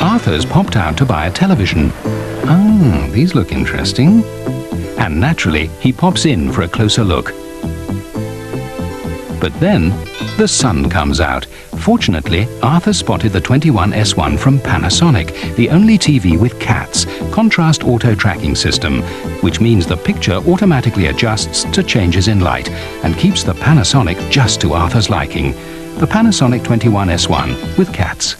Arthur's popped out to buy a television. Ah, these look interesting. And naturally, he pops in for a closer look. But then, the sun comes out. Fortunately, Arthur spotted the 21S1 from Panasonic, the only TV with cats, contrast auto tracking system, which means the picture automatically adjusts to changes in light and keeps the Panasonic just to Arthur's liking. The Panasonic 21S1 with cats.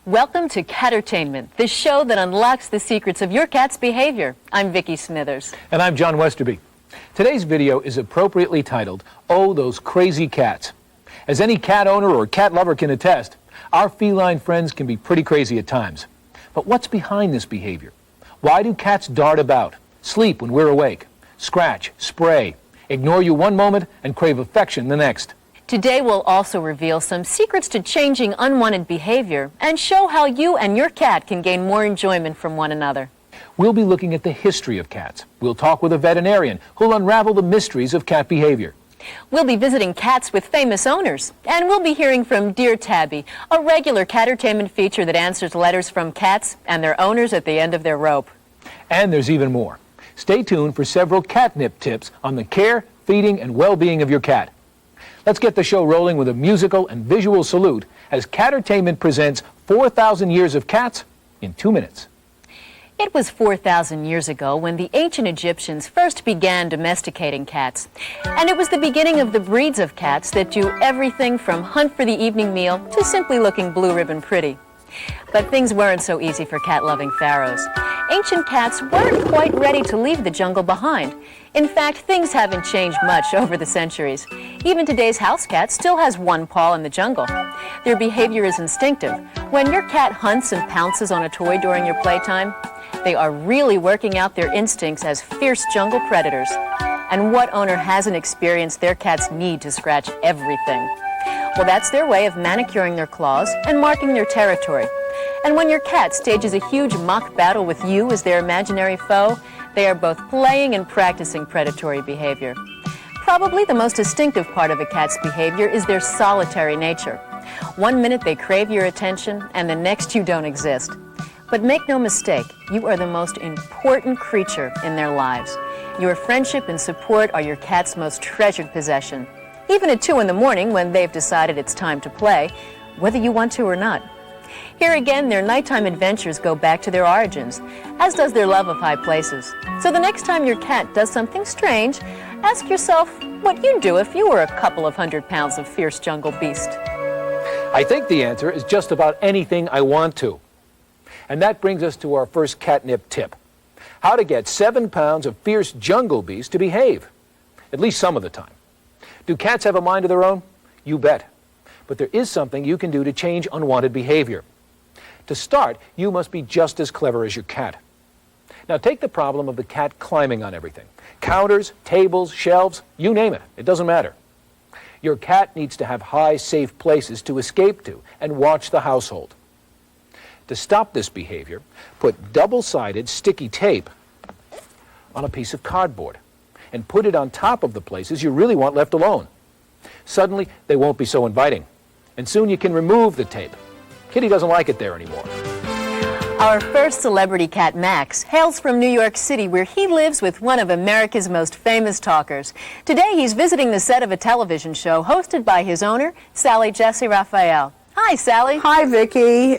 Welcome to Cat-ertainment, the show that unlocks the secrets of your cat's behavior. I'm Vicki Smithers. And I'm John Westerby. Today's video is appropriately titled, Oh, Those Crazy Cats. As any cat owner or cat lover can attest, our feline friends can be pretty crazy at times. But what's behind this behavior? Why do cats dart about, sleep when we're awake, scratch, spray, ignore you one moment and crave affection the next? Today we'll also reveal some secrets to changing unwanted behavior and show how you and your cat can gain more enjoyment from one another. We'll be looking at the history of cats. We'll talk with a veterinarian who'll unravel the mysteries of cat behavior. We'll be visiting cats with famous owners, and we'll be hearing from Dear Tabby, a regular Cat-ertainment feature that answers letters from cats and their owners at the end of their rope. And there's even more. Stay tuned for several catnip tips on the care, feeding, and well-being of your cat. Let's get the show rolling with a musical and visual salute as Cat-ertainment presents 4,000 Years of Cats in 2 minutes. It was 4,000 years ago when the ancient Egyptians first began domesticating cats. And it was the beginning of the breeds of cats that do everything from hunt for the evening meal to simply looking blue ribbon pretty. But things weren't so easy for cat-loving pharaohs. Ancient cats weren't quite ready to leave the jungle behind. In fact, things haven't changed much over the centuries. Even today's house cat still has one paw in the jungle. Their behavior is instinctive. When your cat hunts and pounces on a toy during your playtime, they are really working out their instincts as fierce jungle predators. And what owner hasn't experienced their cat's need to scratch everything? Well, that's their way of manicuring their claws and marking their territory. And when your cat stages a huge mock battle with you as their imaginary foe, they are both playing and practicing predatory behavior. Probably the most distinctive part of a cat's behavior is their solitary nature. One minute they crave your attention, and the next you don't exist. But make no mistake, you are the most important creature in their lives. Your friendship and support are your cat's most treasured possession. Even at 2 in the morning when they've decided it's time to play, whether you want to or not. Here again, their nighttime adventures go back to their origins, as does their love of high places. So the next time your cat does something strange, ask yourself what you'd do if you were a couple of 100 pounds of fierce jungle beast. I think the answer is just about anything I want to. And that brings us to our first catnip tip. How to get 7 pounds of fierce jungle beast to behave, at least some of the time. Do cats have a mind of their own? You bet. But there is something you can do to change unwanted behavior. To start, you must be just as clever as your cat. Now take the problem of the cat climbing on everything. Counters, tables, shelves, you name it. It doesn't matter. Your cat needs to have high, safe places to escape to and watch the household. To stop this behavior, put double-sided sticky tape on a piece of cardboard and put it on top of the places you really want left alone. Suddenly, they won't be so inviting. And soon you can remove the tape. Kitty doesn't like it there anymore. Our first celebrity cat, Max, hails from New York City, where he lives with one of America's most famous talkers. Today, he's visiting the set of a television show hosted by his owner, Sally Jesse Raphael. Hi, Sally. Hi, Vicki.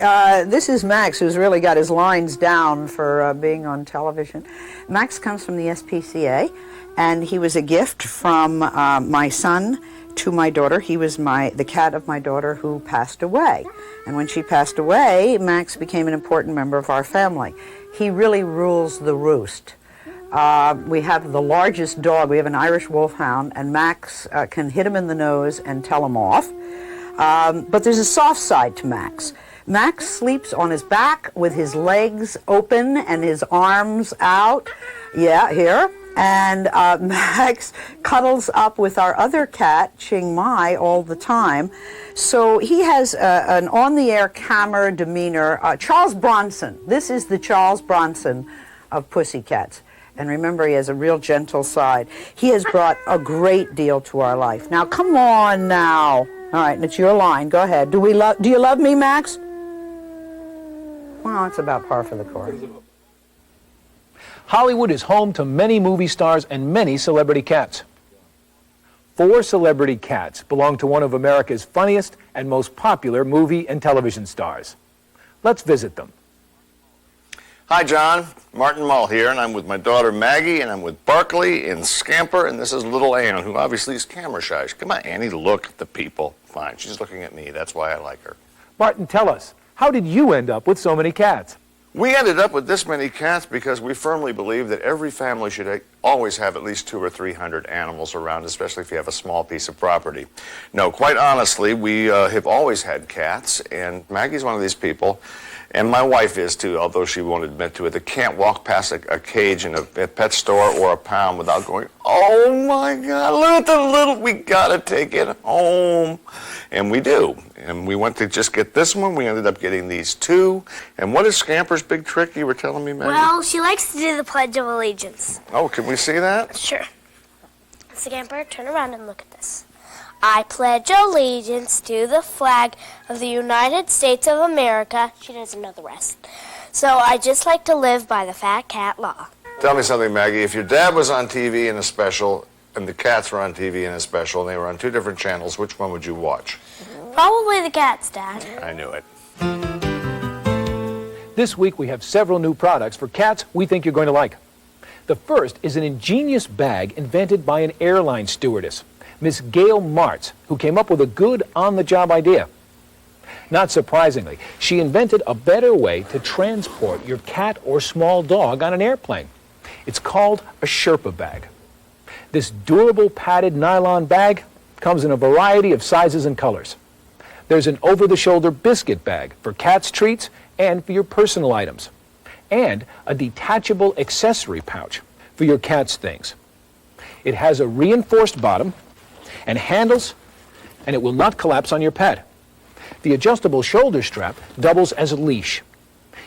This is Max, who's really got his lines down for being on television. Max comes from the SPCA, and he was a gift from my son to my daughter. He was the cat of my daughter who passed away. And when she passed away, Max became an important member of our family. He really rules the roost. We have the largest dog. We have an Irish wolfhound, and Max can hit him in the nose and tell him off. But there's a soft side to Max. Max sleeps on his back with his legs open and his arms out. Yeah, here. And Max cuddles up with our other cat, Ching Mai, all the time. So he has an on-the-air camera demeanor. Charles Bronson. This is the Charles Bronson of pussycats. And remember, he has a real gentle side. He has brought a great deal to our life. Now, come on now. All right, it's your line. Go ahead. Do you love me, Max? Well, it's about par for the course. Hollywood is home to many movie stars and many celebrity cats. 4 celebrity cats belong to one of America's funniest and most popular movie and television stars. Let's visit them. Hi, John. Martin Mull here, and I'm with my daughter Maggie, and I'm with Barkley and Scamper, and this is little Ann, who obviously is camera shy. Come on, Annie, look at the people. Fine, she's looking at me. That's why I like her. Martin, tell us, how did you end up with so many cats? We ended up with this many cats because we firmly believe that every family should always have at least 200 or 300 animals around, especially if you have a small piece of property. No, quite honestly, we have always had cats, and Maggie's one of these people, and my wife is too, although she won't admit to it, that can't walk past a cage in a pet store or a pound without going, oh my God, look at the little, we gotta take it home. And we do. And we went to just get this one. We ended up getting these 2. And what is Scamper's big trick you were telling me, Maggie? Well, she likes to do the Pledge of Allegiance. Oh, can we see that? Sure. Scamper, turn around and look at this. I pledge allegiance to the flag of the United States of America. She doesn't know the rest. So I just like to live by the fat cat law. Tell me something, Maggie. If your dad was on TV in a special and the cats were on TV in a special and they were on 2 different channels, which one would you watch? Probably the cats, Dad. I knew it. This week we have several new products for cats we think you're going to like. The first is an ingenious bag invented by an airline stewardess, Miss Gail Martz, who came up with a good on-the-job idea. Not surprisingly, she invented a better way to transport your cat or small dog on an airplane. It's called a Sherpa bag. This durable padded nylon bag comes in a variety of sizes and colors. There's an over-the-shoulder biscuit bag for cats' treats and for your personal items, and a detachable accessory pouch for your cat's things. It has a reinforced bottom and handles, and it will not collapse on your pet. The adjustable shoulder strap doubles as a leash.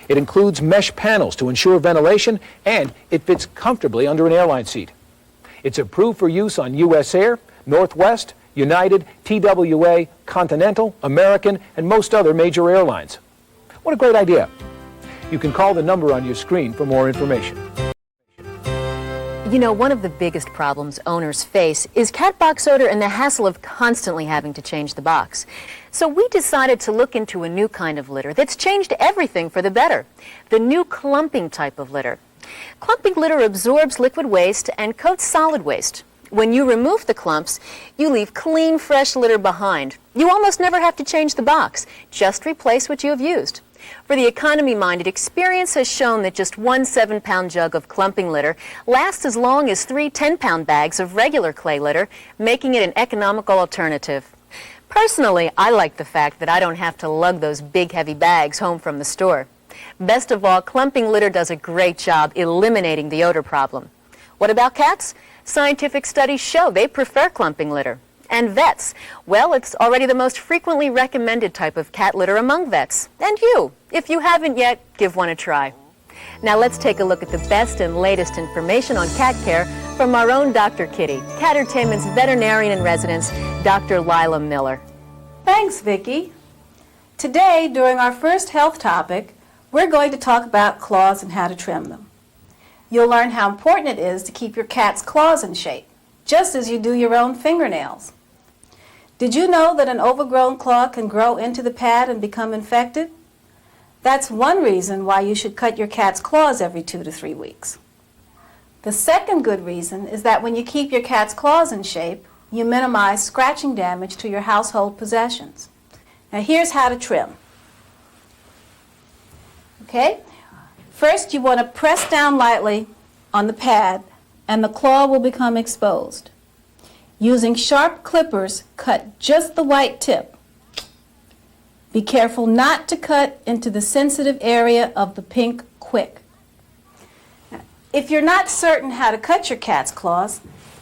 It includes mesh panels to ensure ventilation, and it fits comfortably under an airline seat. It's approved for use on U.S. Air, Northwest, United, TWA, Continental, American, and most other major airlines. What a great idea. You can call the number on your screen for more information. You know, one of the biggest problems owners face is cat box odor and the hassle of constantly having to change the box. So we decided to look into a new kind of litter that's changed everything for the better, the new clumping type of litter. Clumping litter absorbs liquid waste and coats solid waste. When you remove the clumps, you leave clean, fresh litter behind. You almost never have to change the box. Just replace what you have used. For the economy-minded, experience has shown that just 1 7-pound jug of clumping litter lasts as long as 3 10-pound bags of regular clay litter, making it an economical alternative. Personally, I like the fact that I don't have to lug those big, heavy bags home from the store. Best of all, clumping litter does a great job eliminating the odor problem. What about cats? Scientific studies show they prefer clumping litter. And vets, well, it's already the most frequently recommended type of cat litter among vets. And you, if you haven't yet, give one a try. Now let's take a look at the best and latest information on cat care from our own Dr. Kitty, Cat-ertainment's veterinarian in residence, Dr. Lila Miller. Thanks, Vicki. Today, during our first health topic, we're going to talk about claws and how to trim them. You'll learn how important it is to keep your cat's claws in shape, just as you do your own fingernails. Did you know that an overgrown claw can grow into the pad and become infected? That's one reason why you should cut your cat's claws every 2 to 3 weeks. The second good reason is that when you keep your cat's claws in shape, you minimize scratching damage to your household possessions. Now here's how to trim. Okay? First you want to press down lightly on the pad and the claw will become exposed. Using sharp clippers, cut just the white tip. Be careful not to cut into the sensitive area of the pink quick. Now, if you're not certain how to cut your cat's claws,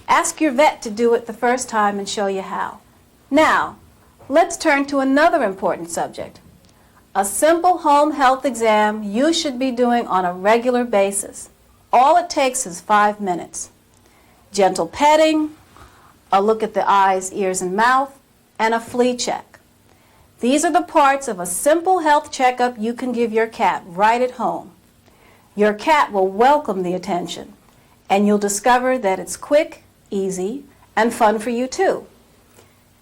ask your vet to do it the first time and show you how. Now, let's turn to another important subject. A simple home health exam you should be doing on a regular basis. All it takes is 5 minutes. Gentle petting, a look at the eyes, ears, and mouth, and a flea check. These are the parts of a simple health checkup you can give your cat right at home. Your cat will welcome the attention, and you'll discover that it's quick, easy, and fun for you too.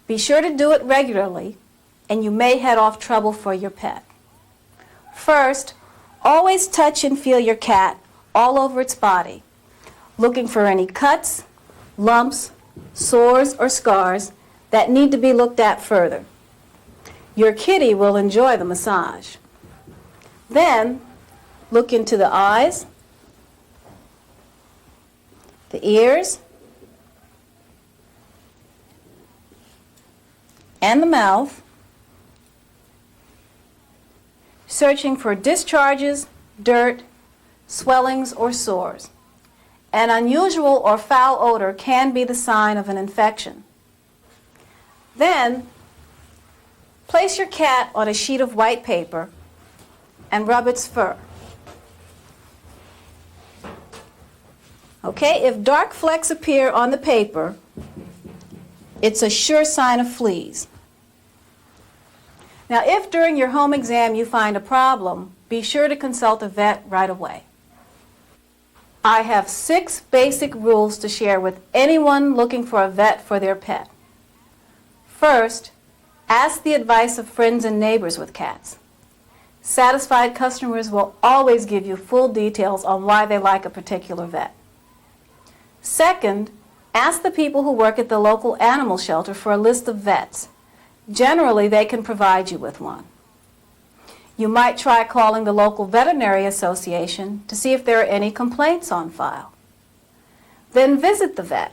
Be sure to do it regularly, and you may head off trouble for your pet. First, always touch and feel your cat all over its body, looking for any cuts, lumps, sores, or scars that need to be looked at further. Your kitty will enjoy the massage. Then, look into the eyes, the ears, and the mouth, searching for discharges, dirt, swellings, or sores. An unusual or foul odor can be the sign of an infection. Then, place your cat on a sheet of white paper and rub its fur. Okay, if dark flecks appear on the paper, it's a sure sign of fleas. Now, if during your home exam you find a problem, be sure to consult a vet right away. I have 6 basic rules to share with anyone looking for a vet for their pet. First, ask the advice of friends and neighbors with cats. Satisfied customers will always give you full details on why they like a particular vet. Second, ask the people who work at the local animal shelter for a list of vets. Generally, they can provide you with one. You might try calling the local veterinary association to see if there are any complaints on file. Then visit the vet.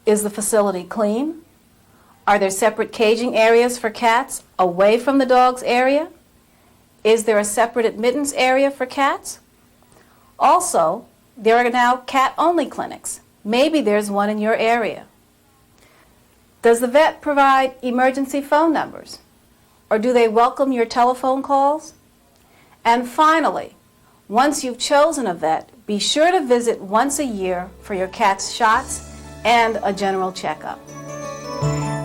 Is the facility clean? Are there separate caging areas for cats away from the dog's area? Is there a separate admittance area for cats? Also, there are now cat-only clinics. Maybe there's one in your area. Does the vet provide emergency phone numbers? Or do they welcome your telephone calls? And finally, once you've chosen a vet, be sure to visit once a year for your cat's shots and a general checkup.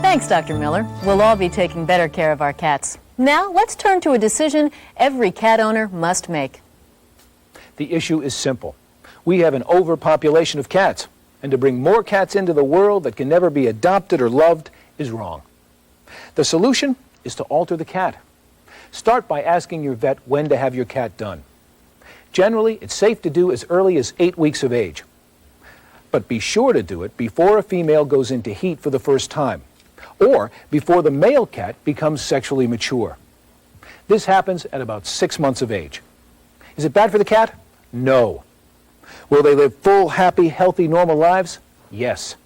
Thanks, Dr. Miller. We'll all be taking better care of our cats. Now, let's turn to a decision every cat owner must make. The issue is simple. We have an overpopulation of cats, and to bring more cats into the world that can never be adopted or loved is wrong. The solution is to alter the cat. Start by asking your vet when to have your cat done. Generally, it's safe to do as early as 8 weeks of age. But be sure to do it before a female goes into heat for the first time, or before the male cat becomes sexually mature. This happens at about 6 months of age. Is it bad for the cat? No. Will they live full, happy, healthy, normal lives? Yes.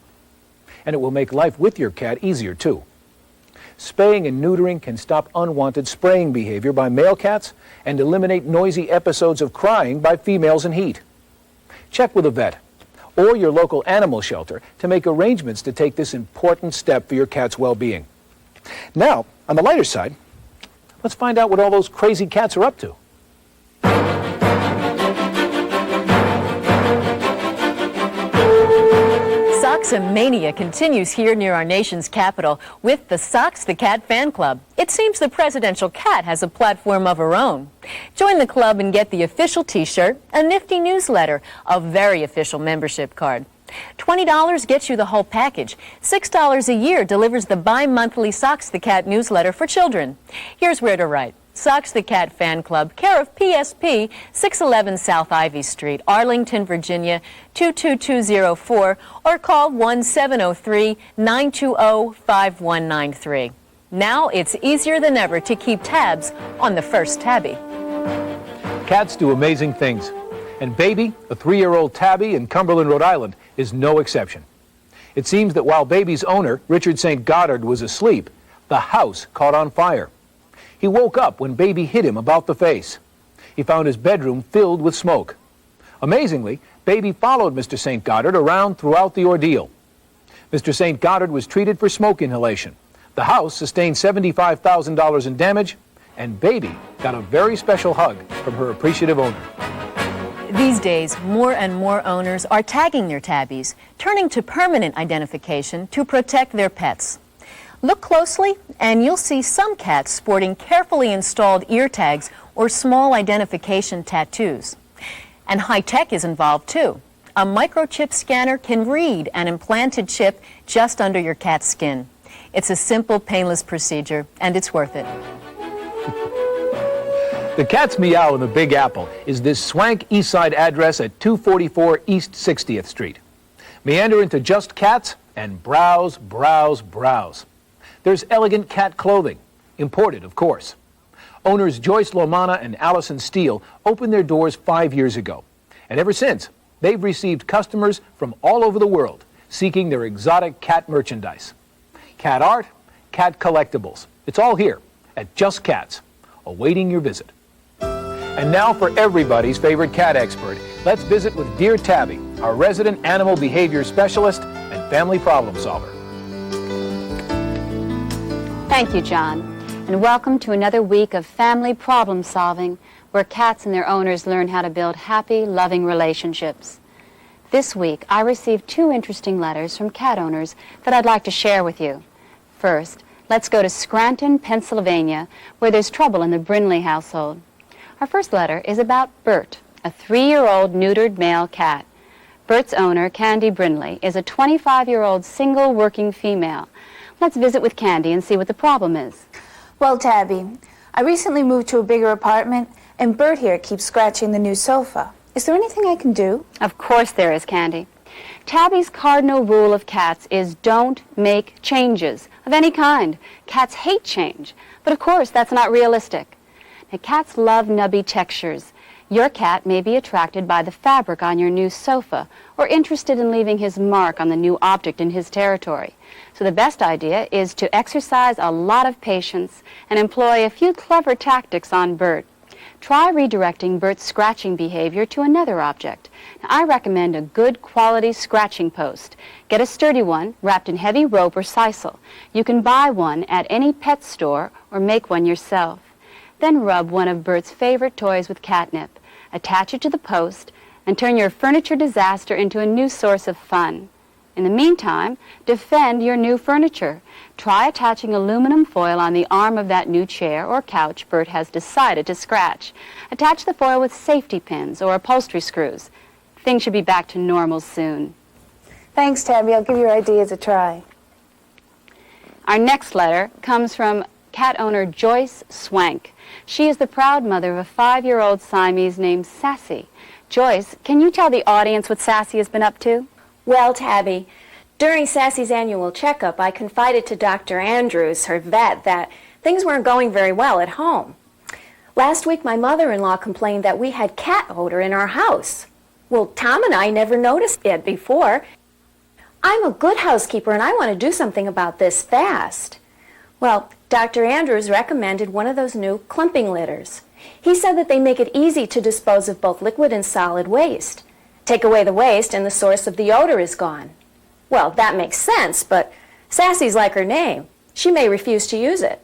And it will make life with your cat easier, too. Spaying and neutering can stop unwanted spraying behavior by male cats and eliminate noisy episodes of crying by females in heat. Check with a vet or your local animal shelter to make arrangements to take this important step for your cat's well-being. Now, on the lighter side, let's find out what all those crazy cats are up to. Soxomania continues here near our nation's capital with the Socks the Cat fan club. It seems the presidential cat has a platform of her own. Join the club and get the official t-shirt, a nifty newsletter, a very official membership card. $20 gets you the whole package. $6 a year delivers the bi-monthly Socks the Cat newsletter for children. Here's where to write. Socks the Cat Fan Club, care of PSP, 611 South Ivy Street, Arlington, Virginia, 22204, or call 1-703-920-5193. Now it's easier than ever to keep tabs on the first tabby. Cats do amazing things, and Baby, a 3-year-old tabby in Cumberland, Rhode Island, is no exception. It seems that while Baby's owner, Richard St. Goddard, was asleep, the house caught on fire. He woke up when Baby hit him about the face. He found his bedroom filled with smoke. Amazingly, Baby followed Mr. St. Goddard around throughout the ordeal. Mr. St. Goddard was treated for smoke inhalation. The house sustained $75,000 in damage, and Baby got a very special hug from her appreciative owner. These days, more and more owners are tagging their tabbies, turning to permanent identification to protect their pets. Look closely, and you'll see some cats sporting carefully installed ear tags or small identification tattoos. And high tech is involved too. A microchip scanner can read an implanted chip just under your cat's skin. It's a simple, painless procedure, and it's worth it. The Cat's Meow in the Big Apple is this swank East Side address at 244 East 60th Street. Meander into Just Cats and browse, browse, browse. There's elegant cat clothing, imported, of course. Owners Joyce Lomana and Allison Steele opened their doors 5 years ago, and ever since, they've received customers from all over the world seeking their exotic cat merchandise. Cat art, cat collectibles. It's all here at Just Cats, awaiting your visit. And now for everybody's favorite cat expert, let's visit with Dear Tabby, our resident animal behavior specialist and family problem solver. Thank you, John, and welcome to another week of family problem solving, where cats and their owners learn how to build happy, loving relationships. This week, I received 2 interesting letters from cat owners that I'd like to share with you. First, let's go to Scranton, Pennsylvania, where there's trouble in the Brinley household. Our first letter is about Bert, a 3-year-old neutered male cat. Bert's owner, Candy Brinley, is a 25-year-old single working female. Let's visit with Candy and see what the problem is. Well, Tabby, I recently moved to a bigger apartment, and Bert here keeps scratching the new sofa. Is there anything I can do? Of course there is, Candy. Tabby's cardinal rule of cats is don't make changes of any kind. Cats hate change, but of course that's not realistic. Now, cats love nubby textures. Your cat may be attracted by the fabric on your new sofa or interested in leaving his mark on the new object in his territory. So the best idea is to exercise a lot of patience and employ a few clever tactics on Bert. Try redirecting Bert's scratching behavior to another object. Now, I recommend a good quality scratching post. Get a sturdy one wrapped in heavy rope or sisal. You can buy one at any pet store or make one yourself. Then rub one of Bert's favorite toys with catnip. Attach it to the post and turn your furniture disaster into a new source of fun. In the meantime, defend your new furniture. Try attaching aluminum foil on the arm of that new chair or couch Bert has decided to scratch. Attach the foil with safety pins or upholstery screws. Things should be back to normal soon. Thanks, Tabby. I'll give your ideas a try. Our next letter comes from cat owner Joyce Swank. She is the proud mother of a 5-year-old Siamese named Sassy. Joyce, can you tell the audience what Sassy has been up to? Well, Tabby, during Sassy's annual checkup, I confided to Dr. Andrews, her vet, that things weren't going very well at home. Last week, my mother-in-law complained that we had cat odor in our house. Well, Tom and I never noticed it before. I'm a good housekeeper, and I want to do something about this fast. Well, Dr. Andrews recommended one of those new clumping litters. He said that they make it easy to dispose of both liquid and solid waste. Take away the waste and the source of the odor is gone. Well, that makes sense, but Sassy's like her name. She may refuse to use it.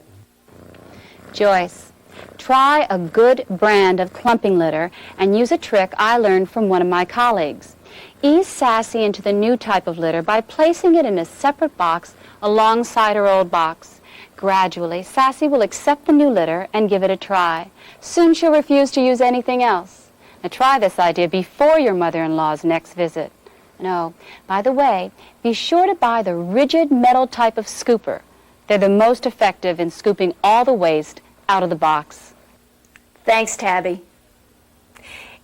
Joyce, try a good brand of clumping litter and use a trick I learned from one of my colleagues. Ease Sassy into the new type of litter by placing it in a separate box alongside her old box. Gradually, Sassy will accept the new litter and give it a try. Soon she'll refuse to use anything else. Now try this idea before your mother-in-law's next visit. No, by the way, be sure to buy the rigid metal type of scooper. They're the most effective in scooping all the waste out of the box. Thanks, Tabby.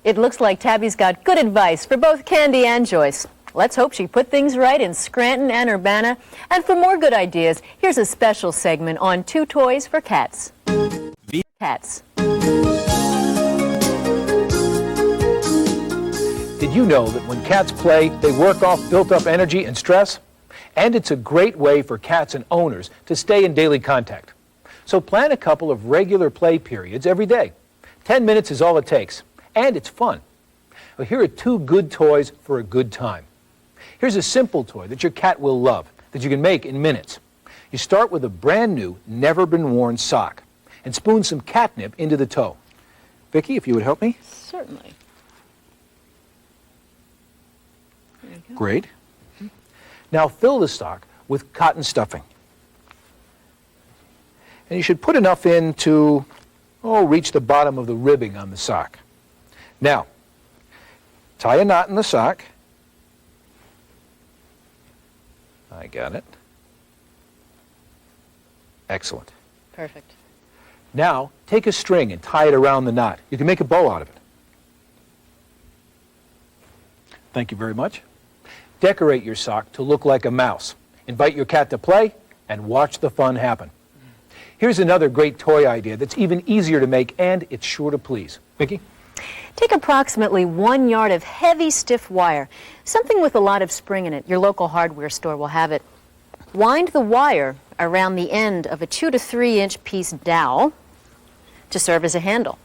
It looks like Tabby's got good advice for both Candy and Joyce. Let's hope she put things right in Scranton and Urbana. And for more good ideas, here's a special segment on 2 toys for cats. Cats. Did you know that when cats play, they work off built-up energy and stress? And it's a great way for cats and owners to stay in daily contact. So plan a couple of regular play periods every day. 10 minutes is all it takes, and it's fun. Well, here are 2 good toys for a good time. Here's a simple toy that your cat will love, that you can make in minutes. You start with a brand new, never-been-worn sock, and spoon some catnip into the toe. Vicki, if you would help me. Certainly. There you go. Great. Now fill the sock with cotton stuffing. And you should put enough in to, reach the bottom of the ribbing on the sock. Now, tie a knot in the sock. I got it. Excellent. Perfect. Now, take a string and tie it around the knot. You can make a bow out of it. Thank you very much. Decorate your sock to look like a mouse. Invite your cat to play and watch the fun happen. Here's another great toy idea that's even easier to make, and it's sure to please. Vicki? Take approximately 1 yard of heavy, stiff wire, something with a lot of spring in it. Your local hardware store will have it. Wind the wire around the end of a 2 to 3 inch piece dowel to serve as a handle.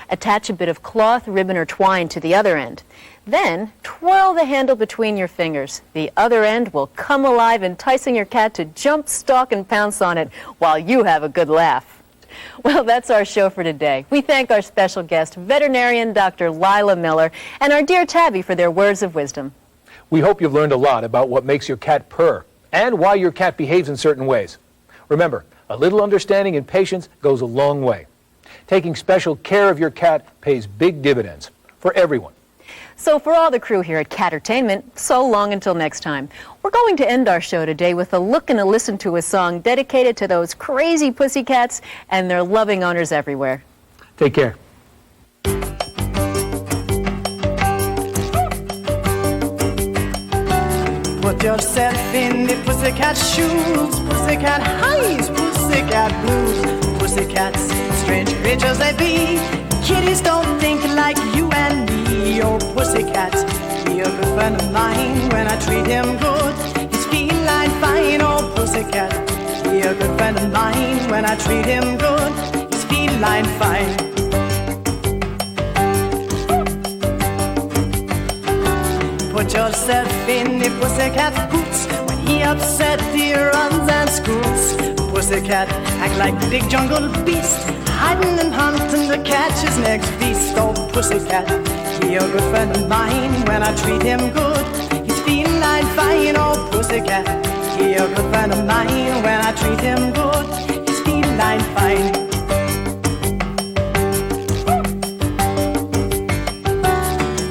Attach a bit of cloth, ribbon, or twine to the other end. Then twirl the handle between your fingers. The other end will come alive, enticing your cat to jump, stalk, and pounce on it while you have a good laugh. Well, that's our show for today. We thank our special guest, veterinarian Dr. Lila Miller, and our dear Tabby for their words of wisdom. We hope you've learned a lot about what makes your cat purr and why your cat behaves in certain ways. Remember, a little understanding and patience goes a long way. Taking special care of your cat pays big dividends for everyone. So for all the crew here at Cat-ertainment, so long until next time. We're going to end our show today with a look and a listen to a song dedicated to those crazy pussycats and their loving owners everywhere. Take care. Put yourself in the pussycat shoes, pussycat highs, pussycat blues. Pussycats, strange creatures they be. Kitties don't think like you and me. Oh, pussycat, be a good friend of mine when I treat him good. He's feline fine. Oh, pussycat, be a good friend of mine when I treat him good. He's feline fine. Put yourself in the pussycat's boots. When he upset, he runs and scoots. Pussycat act like a big jungle beast, hiding and hunting to catch his next feast. Oh, pussycat, he a good friend of mine when I treat him good. He's feline fine. Oh, pussycat, he a good friend of mine when I treat him good. He's feline fine.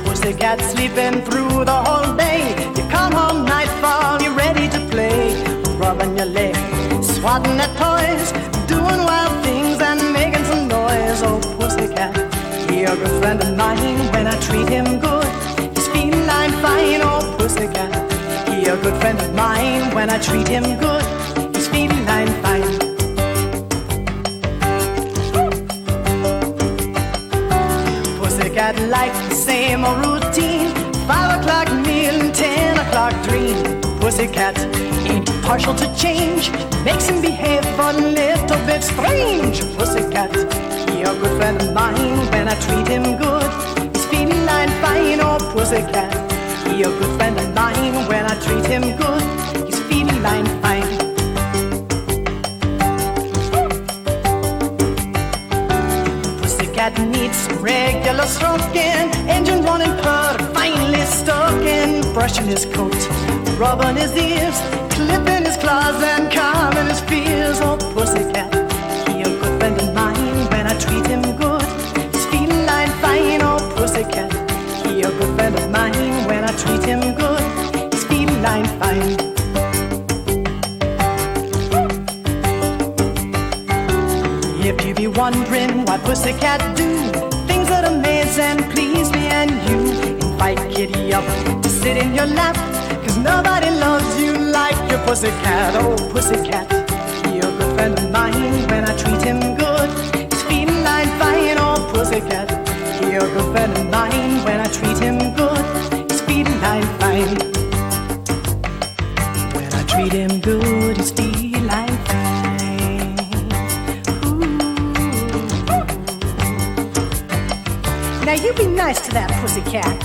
Pussycat sleeping through the whole day. You come home nightfall, you're ready to play. Rubbing your leg, swatting at toys, doing wild things and making some noise. Oh, pussycat, he a good friend of mine when I treat him good. He's feline fine. Oh, pussycat, he a good friend of mine when I treat him good. He's feline fine. Pussycat like the same old routine, 5 o'clock meal and 10 o'clock dream. Pussycat ain't partial to change, makes him behave a little bit strange. Pussycat, he a good friend of mine when I treat him good. He's feline fine. Oh, pussycat, he a good friend of mine when I treat him good. He's feline fine. Pussycat needs regular stroking, engine running purr, finely stuck in, brushing his coat, rubbing his ears, clipping his claws and calming his fears. Oh, pussycat, he a good friend of mine when I treat him good. He's feline fine. Oh, pussycat, he a good friend of mine when I treat him good. He's feline fine. If you be wondering what pussycat do, things that amaze and please me and you. Invite Kitty up to sit in your lap, 'cause nobody loves you like your pussycat. Oh, pussycat, you're a good friend of mine when I treat him good. He's feeding line fine. Oh, pussycat, you're a good friend of mine when I treat him good. He's feeding line fine. When I treat him good, he's feeding line fine. Ooh. Now you be nice to that pussycat.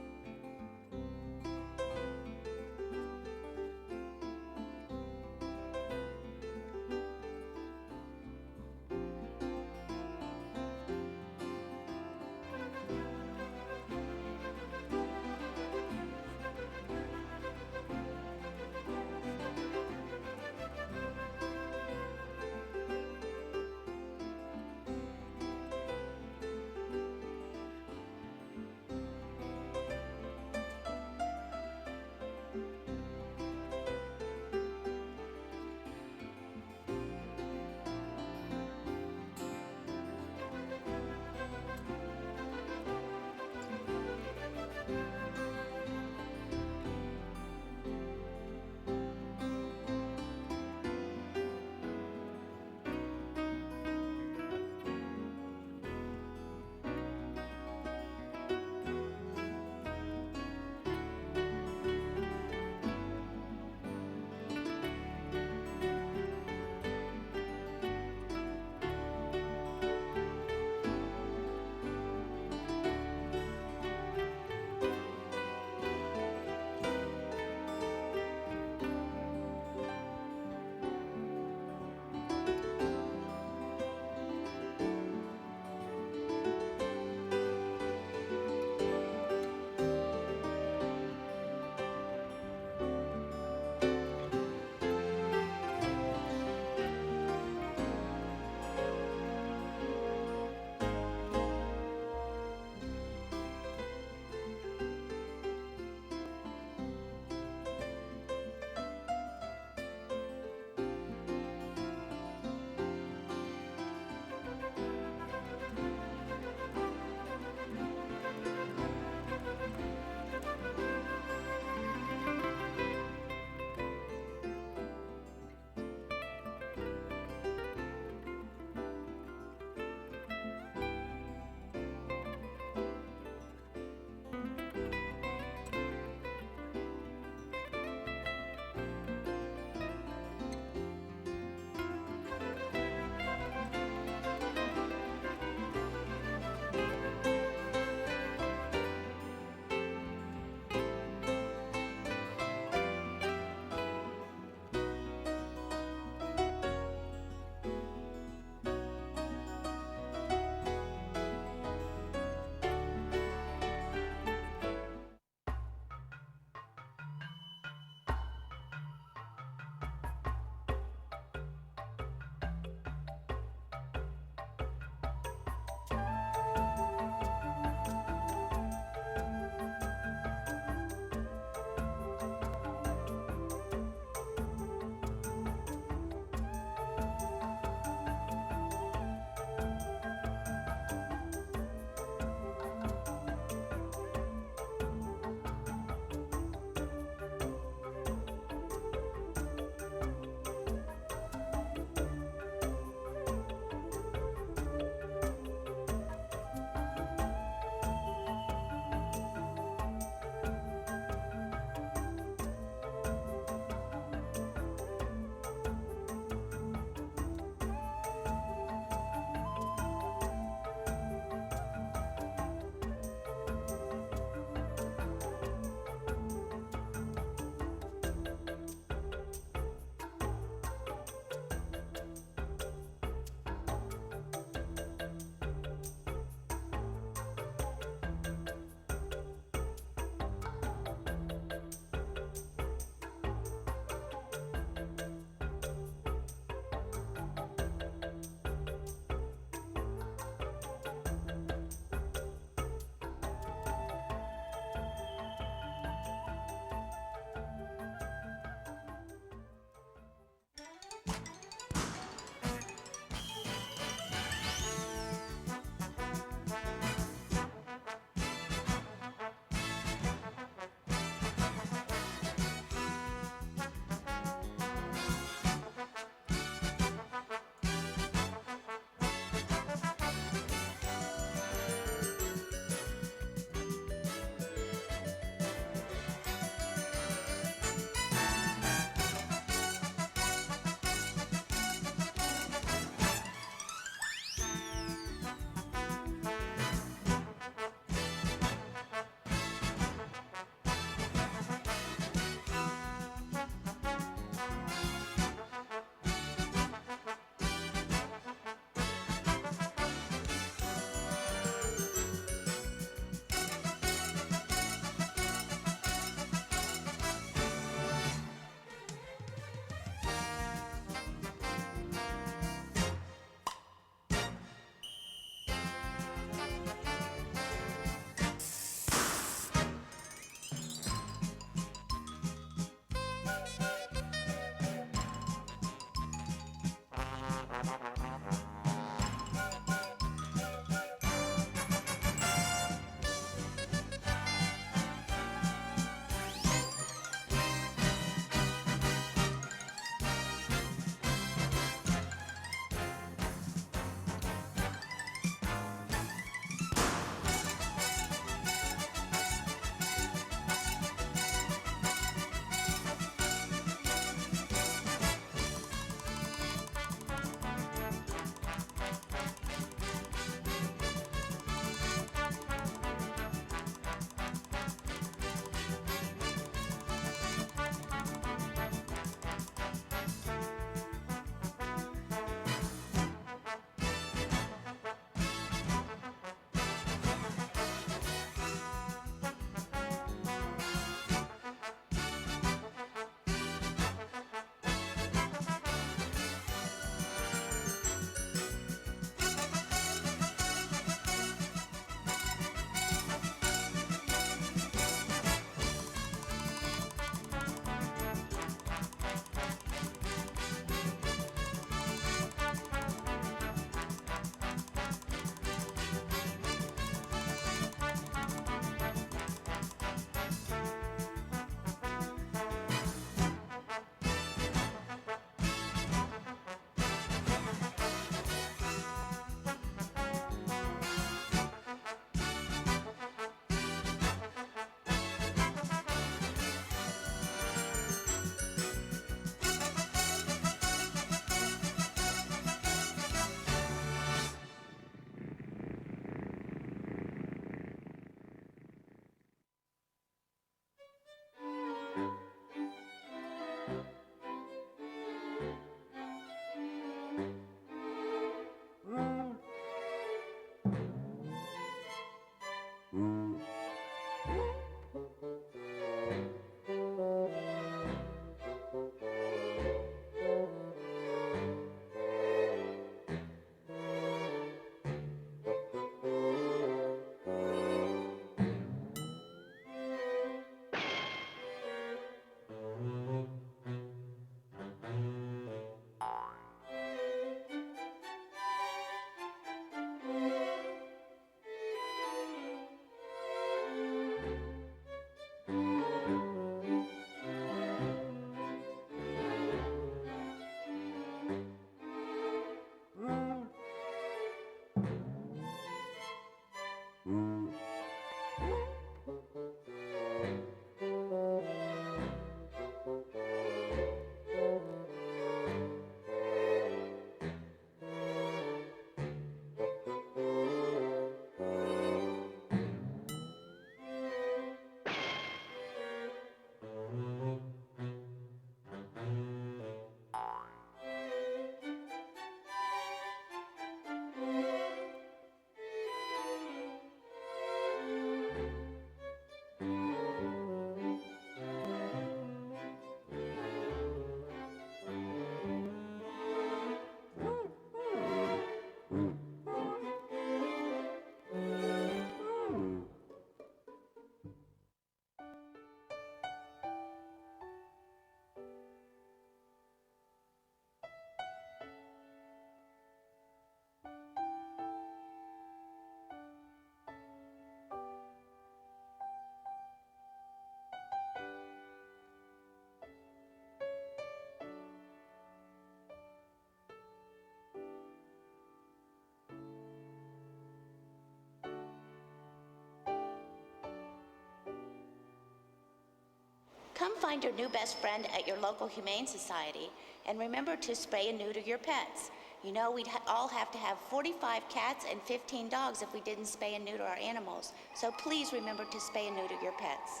Come find your new best friend at your local Humane Society, and remember to spay and neuter your pets. You know, we'd all have to have 45 cats and 15 dogs if we didn't spay and neuter our animals. So please remember to spay and neuter your pets.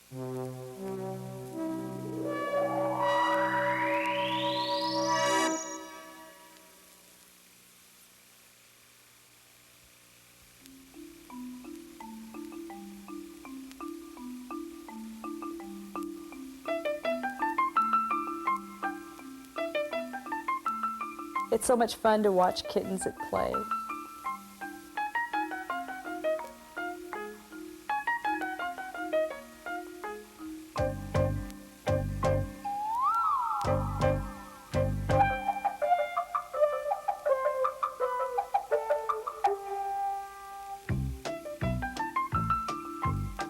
It's so much fun to watch kittens at play.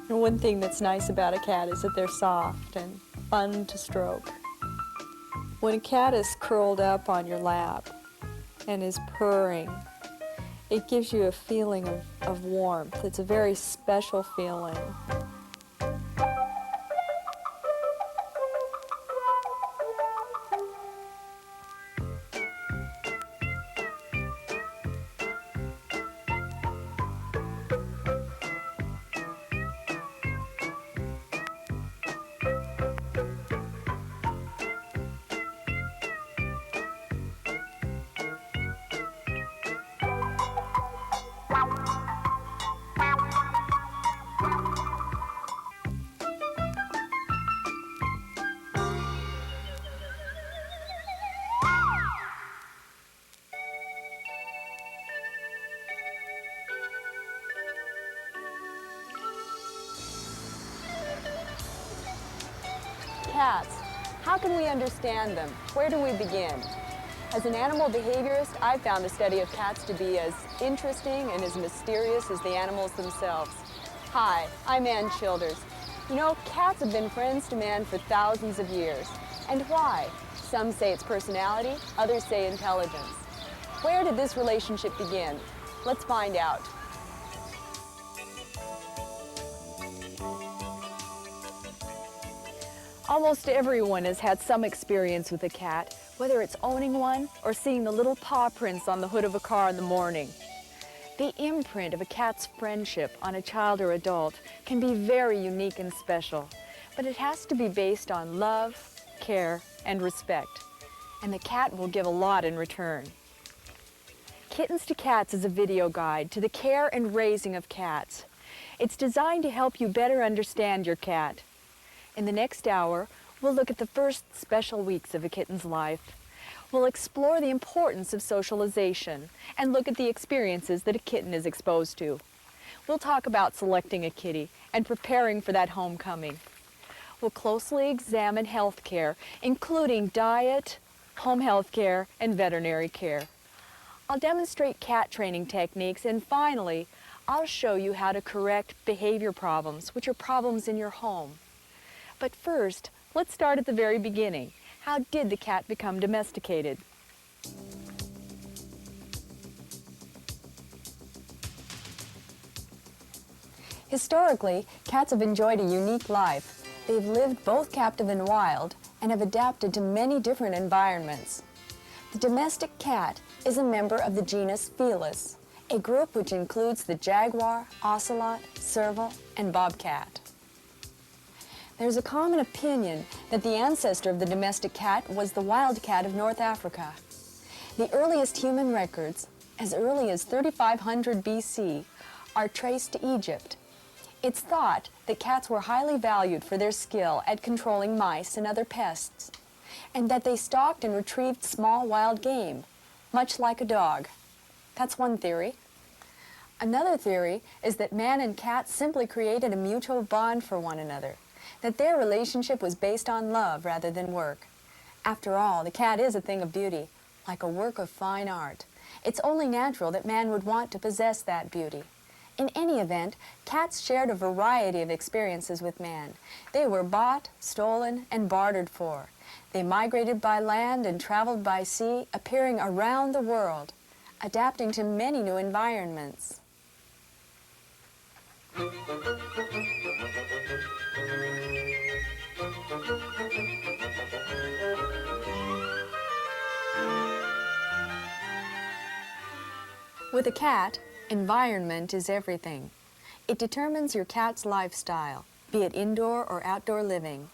And one thing that's nice about a cat is that they're soft and fun to stroke. When a cat is curled up on your lap and is purring, it gives you a feeling of warmth. It's a very special feeling. Cats, how can we understand them? Where do we begin? As an animal behaviorist, I've found the study of cats to be as interesting and as mysterious as the animals themselves. Hi, I'm Ann Childers. You know, cats have been friends to man for thousands of years. And why? Some say it's personality, others say intelligence. Where did this relationship begin? Let's find out. Almost everyone has had some experience with a cat, whether it's owning one or seeing the little paw prints on the hood of a car in the morning. The imprint of a cat's friendship on a child or adult can be very unique and special, but it has to be based on love, care, and respect. And the cat will give a lot in return. Kittens to Cats is a video guide to the care and raising of cats. It's designed to help you better understand your cat. In the next hour, we'll look at the first special weeks of a kitten's life. We'll explore the importance of socialization and look at the experiences that a kitten is exposed to. We'll talk about selecting a kitty and preparing for that homecoming. We'll closely examine health care, including diet, home health care, and veterinary care. I'll demonstrate cat training techniques, and finally, I'll show you how to correct behavior problems, which are problems in your home. But first, let's start at the very beginning. How did the cat become domesticated? Historically, cats have enjoyed a unique life. They've lived both captive and wild and have adapted to many different environments. The domestic cat is a member of the genus Felis, a group which includes the jaguar, ocelot, serval, and bobcat. There's a common opinion that the ancestor of the domestic cat was the wild cat of North Africa. The earliest human records, as early as 3500 BC, are traced to Egypt. It's thought that cats were highly valued for their skill at controlling mice and other pests, and that they stalked and retrieved small wild game, much like a dog. That's one theory. Another theory is that man and cat simply created a mutual bond for one another, that their relationship was based on love rather than work. After all, the cat is a thing of beauty, like a work of fine art. It's only natural that man would want to possess that beauty. In any event, cats shared a variety of experiences with man. They were bought, stolen, and bartered for. They migrated by land and traveled by sea, appearing around the world, adapting to many new environments. With a cat, environment is everything. It determines your cat's lifestyle. be it indoor or outdoor living.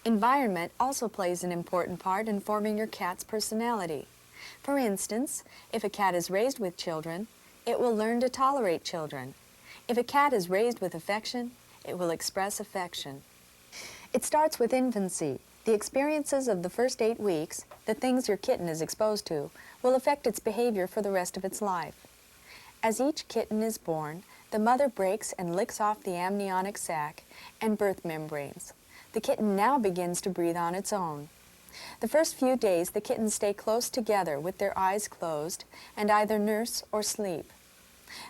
Environment also plays an important part in forming your cat's personality. For instance, if a cat is raised with children, it will learn to tolerate children. If a cat is raised with affection, it will express affection. It starts with infancy. The experiences of the first 8 weeks, the things your kitten is exposed to, will affect its behavior for the rest of its life. As each kitten is born, the mother breaks and licks off the amniotic sac and birth membranes. The kitten now begins to breathe on its own. The first few days, the kittens stay close together with their eyes closed and either nurse or sleep.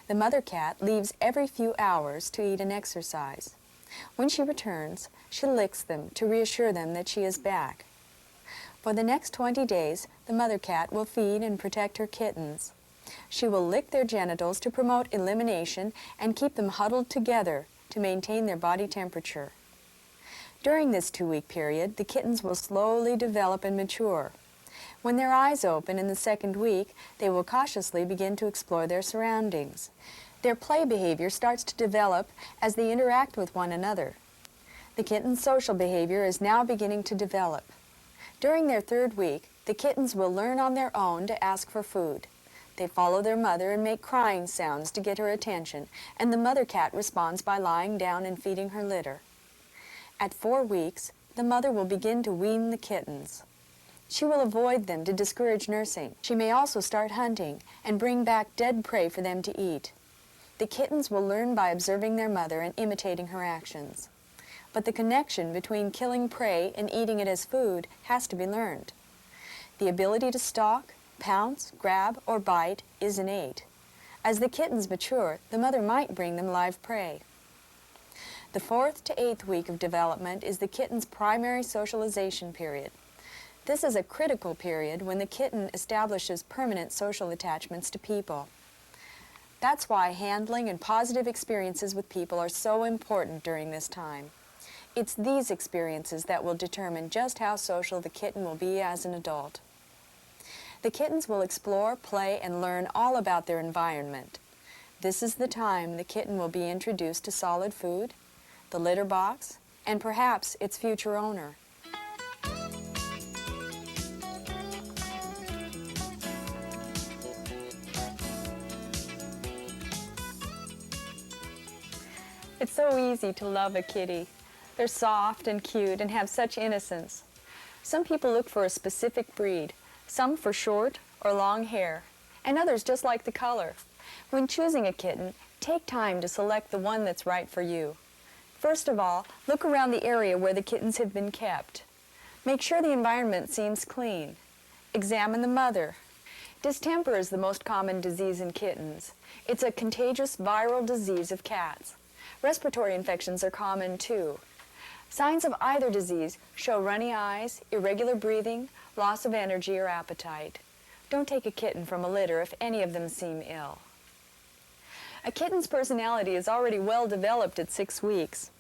The mother cat leaves every few hours to eat and exercise. When she returns, she licks them to reassure them that she is back. For the next 20 days, the mother cat will feed and protect her kittens. She will lick their genitals to promote elimination and keep them huddled together to maintain their body temperature. During this 2-week period, the kittens will slowly develop and mature. When their eyes open in the second week, they will cautiously begin to explore their surroundings. Their play behavior starts to develop as they interact with one another. The kitten's social behavior is now beginning to develop. During their 3rd week, the kittens will learn on their own to ask for food. They follow their mother and make crying sounds to get her attention, and the mother cat responds by lying down and feeding her litter. At 4 weeks, the mother will begin to wean the kittens. She will avoid them to discourage nursing. She may also start hunting and bring back dead prey for them to eat. The kittens will learn by observing their mother and imitating her actions. But the connection between killing prey and eating it as food has to be learned. The ability to stalk, pounce, grab, or bite is innate. As the kittens mature, the mother might bring them live prey. The 4th to 8th week of development is the kitten's primary socialization period. This is a critical period when the kitten establishes permanent social attachments to people. That's why handling and positive experiences with people are so important during this time. It's these experiences that will determine just how social the kitten will be as an adult. The kittens will explore, play, and learn all about their environment. This is the time the kitten will be introduced to solid food, the litter box, and perhaps its future owner. It's so easy to love a kitty. They're soft and cute and have such innocence. Some people look for a specific breed, some for short or long hair, and others just like the color. When choosing a kitten, take time to select the one that's right for you. First of all, look around the area where the kittens have been kept. Make sure the environment seems clean. Examine the mother. Distemper is the most common disease in kittens. It's a contagious viral disease of cats. Respiratory infections are common too. Signs of either disease show runny eyes, irregular breathing, loss of energy or appetite. Don't take a kitten from a litter if any of them seem ill. A kitten's personality is already well developed at 6 weeks.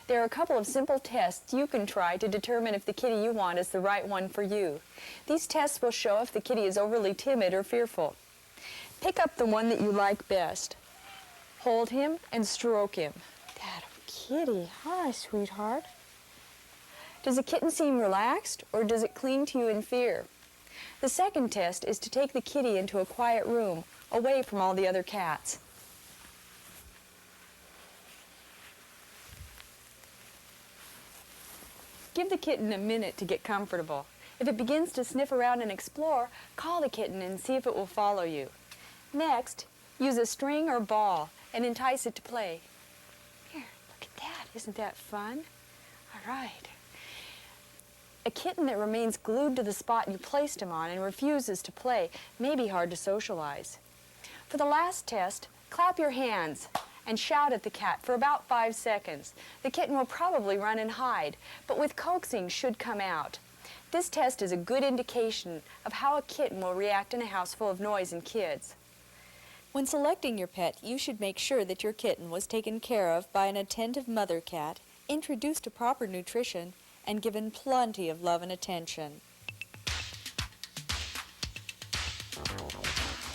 There are a couple of simple tests you can try to determine if the kitty you want is the right one for you. These tests will show if the kitty is overly timid or fearful. Pick up the one that you like best. Hold him and stroke him. That kitty. Hi, sweetheart. Does the kitten seem relaxed or does it cling to you in fear? The second test is to take the kitty into a quiet room, away from all the other cats. Give the kitten a minute to get comfortable. If it begins to sniff around and explore, call the kitten and see if it will follow you. Next, use a string or ball and entice it to play. Here, look at that. Isn't that fun? All right. A kitten that remains glued to the spot you placed him on and refuses to play may be hard to socialize. For the last test, clap your hands and shout at the cat for about 5 seconds. The kitten will probably run and hide, but with coaxing should come out. This test is a good indication of how a kitten will react in a house full of noise and kids. When selecting your pet, you should make sure that your kitten was taken care of by an attentive mother cat, introduced to proper nutrition, and given plenty of love and attention.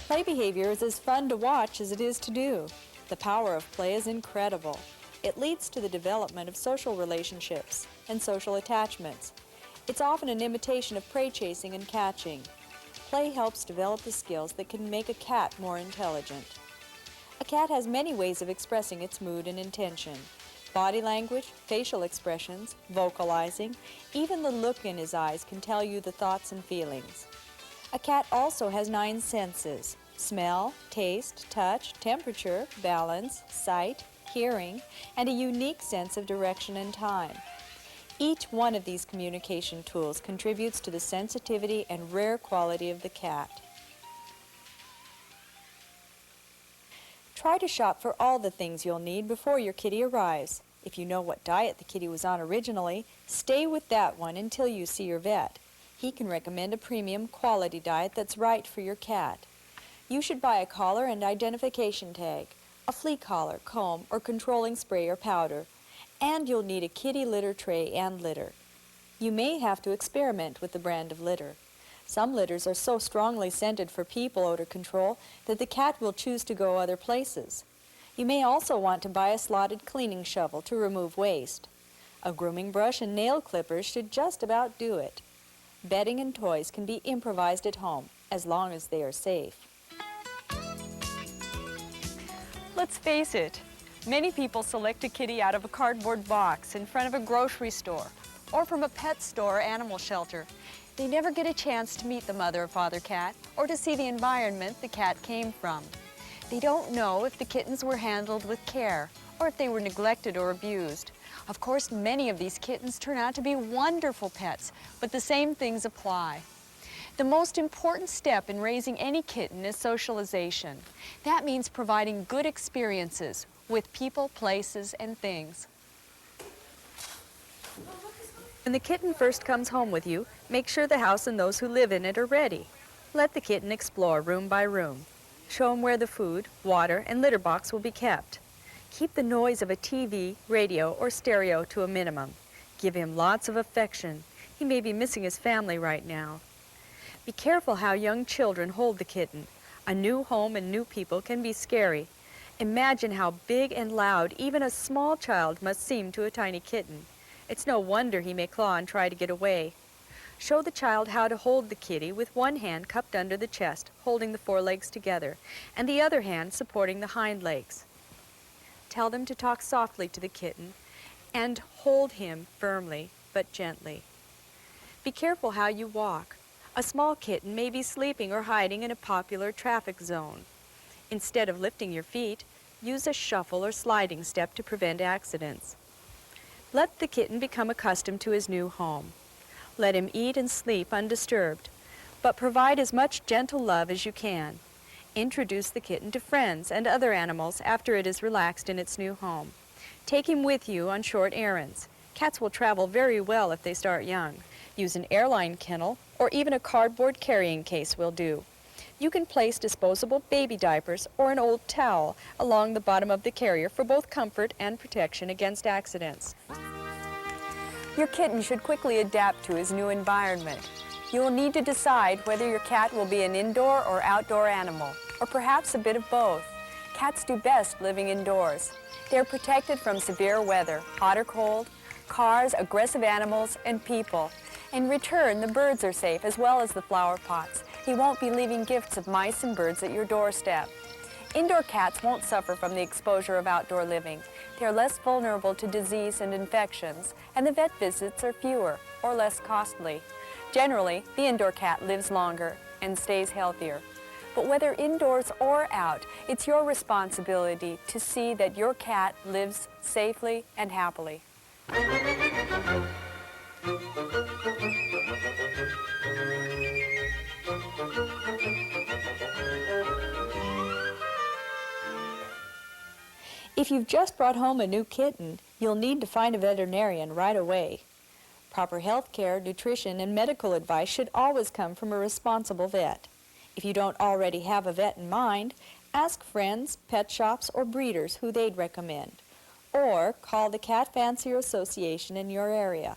Play behavior is as fun to watch as it is to do. The power of play is incredible. It leads to the development of social relationships and social attachments. It's often an imitation of prey chasing and catching. Play helps develop the skills that can make a cat more intelligent. A cat has many ways of expressing its mood and intention. Body language, facial expressions, vocalizing, even the look in his eyes can tell you the thoughts and feelings. A cat also has 9 senses: smell, taste, touch, temperature, balance, sight, hearing, and a unique sense of direction and time. Each one of these communication tools contributes to the sensitivity and rare quality of the cat. Try to shop for all the things you'll need before your kitty arrives. If you know what diet the kitty was on originally, stay with that one until you see your vet. He can recommend a premium quality diet that's right for your cat. You should buy a collar and identification tag, a flea collar, comb, or controlling spray or powder, and you'll need a kitty litter tray and litter. You may have to experiment with the brand of litter. Some litters are so strongly scented for people odor control that the cat will choose to go other places. You may also want to buy a slotted cleaning shovel to remove waste. A grooming brush and nail clippers should just about do it. Bedding and toys can be improvised at home, as long as they are safe. Let's face it, many people select a kitty out of a cardboard box in front of a grocery store or from a pet store or animal shelter. They never get a chance to meet the mother or father cat or to see the environment the cat came from. They don't know if the kittens were handled with care or if they were neglected or abused. Of course, many of these kittens turn out to be wonderful pets, but the same things apply. The most important step in raising any kitten is socialization. That means providing good experiences with people, places, and things. When the kitten first comes home with you, make sure the house and those who live in it are ready. Let the kitten explore room by room. Show him where the food, water, and litter box will be kept. Keep the noise of a TV, radio, or stereo to a minimum. Give him lots of affection. He may be missing his family right now. Be careful how young children hold the kitten. A new home and new people can be scary. Imagine how big and loud even a small child must seem to a tiny kitten. It's no wonder he may claw and try to get away. Show the child how to hold the kitty with one hand cupped under the chest, holding the forelegs together, and the other hand supporting the hind legs. Tell them to talk softly to the kitten and hold him firmly but gently. Be careful how you walk. A small kitten may be sleeping or hiding in a popular traffic zone. Instead of lifting your feet, use a shuffle or sliding step to prevent accidents. Let the kitten become accustomed to his new home. Let him eat and sleep undisturbed, but provide as much gentle love as you can. Introduce the kitten to friends and other animals after it is relaxed in its new home. Take him with you on short errands. Cats will travel very well if they start young. Use an airline kennel or even a cardboard carrying case will do. You can place disposable baby diapers or an old towel along the bottom of the carrier for both comfort and protection against accidents. Your kitten should quickly adapt to his new environment. You will need to decide whether your cat will be an indoor or outdoor animal, or perhaps a bit of both. Cats do best living indoors. They are protected from severe weather, hot or cold, cars, aggressive animals, and people. In return, the birds are safe as well as the flower pots. He won't be leaving gifts of mice and birds at your doorstep. Indoor cats won't suffer from the exposure of outdoor living. They are less vulnerable to disease and infections, and the vet visits are fewer or less costly. Generally, the indoor cat lives longer and stays healthier. But whether indoors or out, it's your responsibility to see that your cat lives safely and happily. If you've just brought home a new kitten, you'll need to find a veterinarian right away. Proper health care, nutrition, and medical advice should always come from a responsible vet. If you don't already have a vet in mind, ask friends, pet shops, or breeders who they'd recommend, or call the Cat Fancier Association in your area.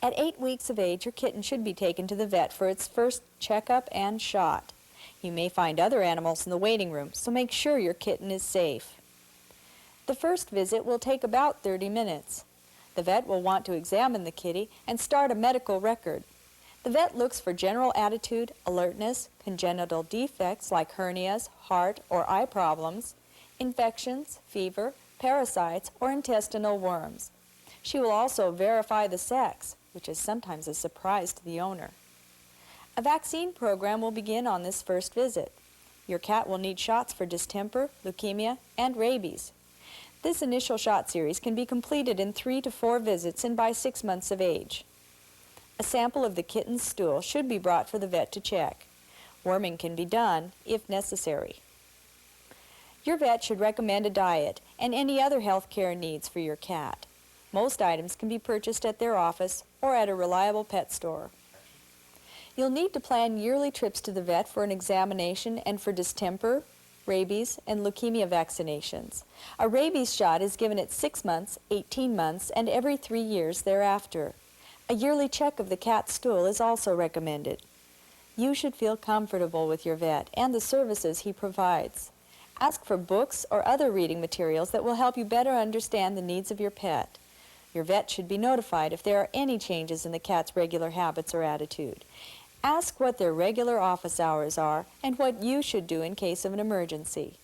At 8 weeks of age, your kitten should be taken to the vet for its first checkup and shot. You may find other animals in the waiting room, so make sure your kitten is safe. The The first visit will take about 30 minutes. The vet will want to examine the kitty and start a medical record. The vet looks for general attitude, alertness, congenital defects like hernias, heart or eye problems, infections, fever, parasites, or intestinal worms. She will also verify the sex, which is sometimes a surprise to the owner. A vaccine program will begin on this first visit. Your cat will need shots for distemper, leukemia, and rabies. This initial shot series can be completed in 3 to 4 visits and by 6 months of age. A sample of the kitten's stool should be brought for the vet to check. Worming can be done if necessary. Your vet should recommend a diet and any other health care needs for your cat. Most items can be purchased at their office or at a reliable pet store. You'll need to plan yearly trips to the vet for an examination and for distemper, rabies, and leukemia vaccinations. A rabies shot is given at 6 months, 18 months, and every 3 years thereafter. A yearly check of the cat's stool is also recommended. You should feel comfortable with your vet and the services he provides. Ask for books or other reading materials that will help you better understand the needs of your pet. Your vet should be notified if there are any changes in the cat's regular habits or attitude. Ask what their regular office hours are and what you should do in case of an emergency.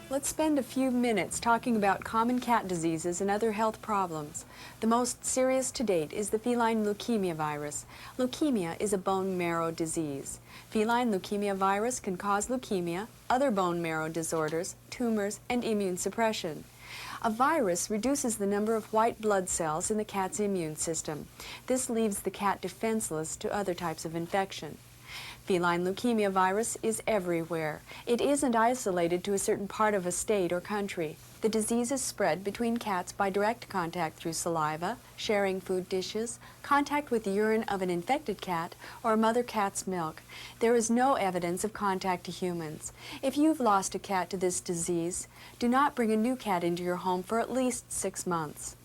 Let's spend a few minutes talking about common cat diseases and other health problems. The most serious to date is the feline leukemia virus. Leukemia is a bone marrow disease. Feline leukemia virus can cause leukemia, other bone marrow disorders, tumors, and immune suppression. A virus reduces the number of white blood cells in the cat's immune system. This leaves the cat defenseless to other types of infection. Feline leukemia virus is everywhere. It isn't isolated to a certain part of a state or country. The disease is spread between cats by direct contact through saliva, sharing food dishes, contact with the urine of an infected cat, or a mother cat's milk. There is no evidence of contact to humans. If you've lost a cat to this disease, do not bring a new cat into your home for at least 6 months.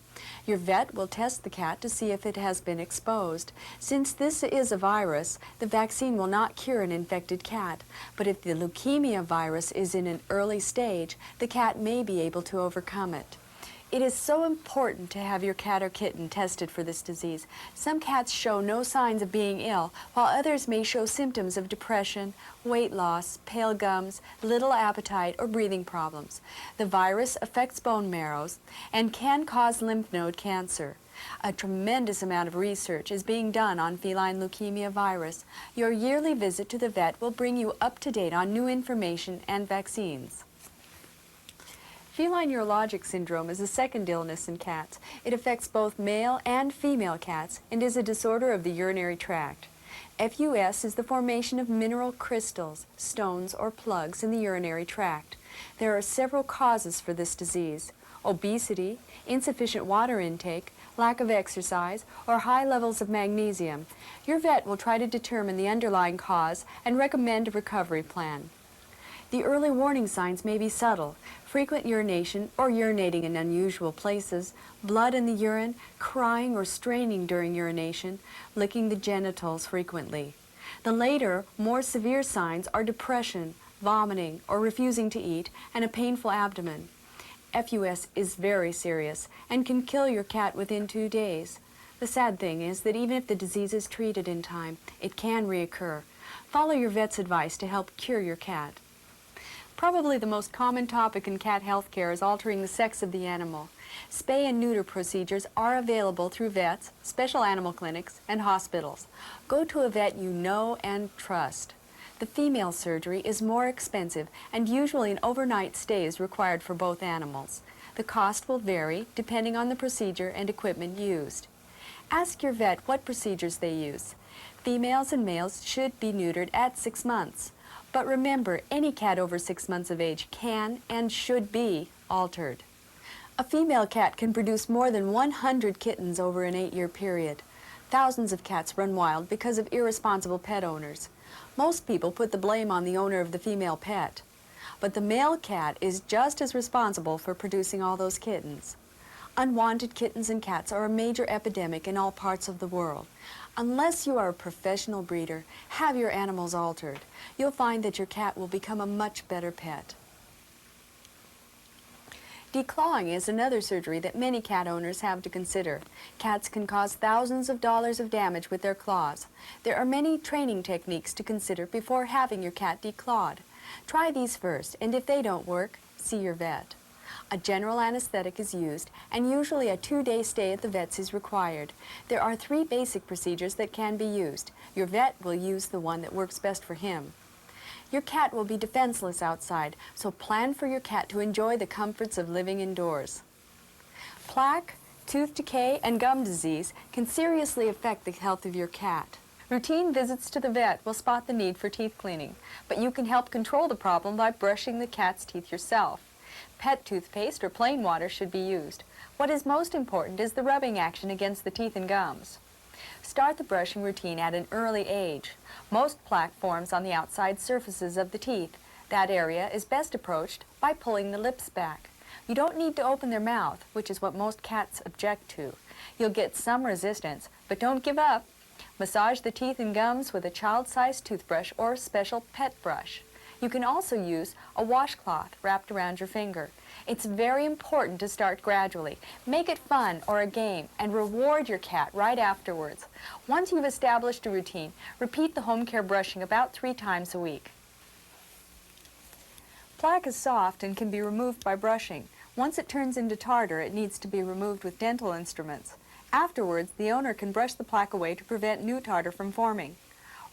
Your vet will test the cat to see if it has been exposed. Since this is a virus, the vaccine will not cure an infected cat. But if the leukemia virus is in an early stage, the cat may be able to overcome it. It is so important to have your cat or kitten tested for this disease. Some cats show no signs of being ill, while others may show symptoms of depression, weight loss, pale gums, little appetite, or breathing problems. The virus affects bone marrows and can cause lymph node cancer. A tremendous amount of research is being done on feline leukemia virus. Your yearly visit to the vet will bring you up to date on new information and vaccines. Feline urologic syndrome is a second illness in cats. It affects both male and female cats and is a disorder of the urinary tract. FUS is the formation of mineral crystals, stones, or plugs in the urinary tract. There are several causes for this disease: obesity, insufficient water intake, lack of exercise, or high levels of magnesium. Your vet will try to determine the underlying cause and recommend a recovery plan. The early warning signs may be subtle: frequent urination or urinating in unusual places, blood in the urine, crying or straining during urination, licking the genitals frequently. The later, more severe signs are depression, vomiting or refusing to eat, and a painful abdomen. FUS is very serious and can kill your cat within 2 days. The sad thing is that even if the disease is treated in time, it can reoccur. Follow your vet's advice to help cure your cat. Probably the most common topic in cat health care is altering the sex of the animal. Spay and neuter procedures are available through vets, special animal clinics, and hospitals. Go to a vet you know and trust. The female surgery is more expensive, and usually an overnight stay is required for both animals. The cost will vary depending on the procedure and equipment used. Ask your vet what procedures they use. Females and males should be neutered at 6 months. But remember, any cat over 6 months of age can and should be altered. A female cat can produce more than 100 kittens over an 8-year period. Thousands of cats run wild because of irresponsible pet owners. Most people put the blame on the owner of the female pet. But the male cat is just as responsible for producing all those kittens. Unwanted kittens and cats are a major epidemic in all parts of the world. Unless you are a professional breeder, have your animals altered. You'll find that your cat will become a much better pet. Declawing is another surgery that many cat owners have to consider. Cats can cause thousands of dollars of damage with their claws. There are many training techniques to consider before having your cat declawed. Try these first, and if they don't work, see your vet. A general anesthetic is used, and usually a 2-day stay at the vet's is required. There are 3 basic procedures that can be used. Your vet will use the one that works best for him. Your cat will be defenseless outside, so plan for your cat to enjoy the comforts of living indoors. Plaque, tooth decay, and gum disease can seriously affect the health of your cat. Routine visits to the vet will spot the need for teeth cleaning, but you can help control the problem by brushing the cat's teeth yourself. Pet toothpaste or plain water should be used. What is most important is the rubbing action against the teeth and gums. Start the brushing routine at an early age. Most plaque forms on the outside surfaces of the teeth. That area is best approached by pulling the lips back. You don't need to open their mouth, which is what most cats object to. You'll get some resistance, but don't give up. Massage the teeth and gums with a child-sized toothbrush or special pet brush. You can also use a washcloth wrapped around your finger. It's very important to start gradually. Make it fun or a game and reward your cat right afterwards. Once you've established a routine, repeat the home care brushing about 3 times a week. Plaque is soft and can be removed by brushing. Once it turns into tartar, it needs to be removed with dental instruments. Afterwards, the owner can brush the plaque away to prevent new tartar from forming.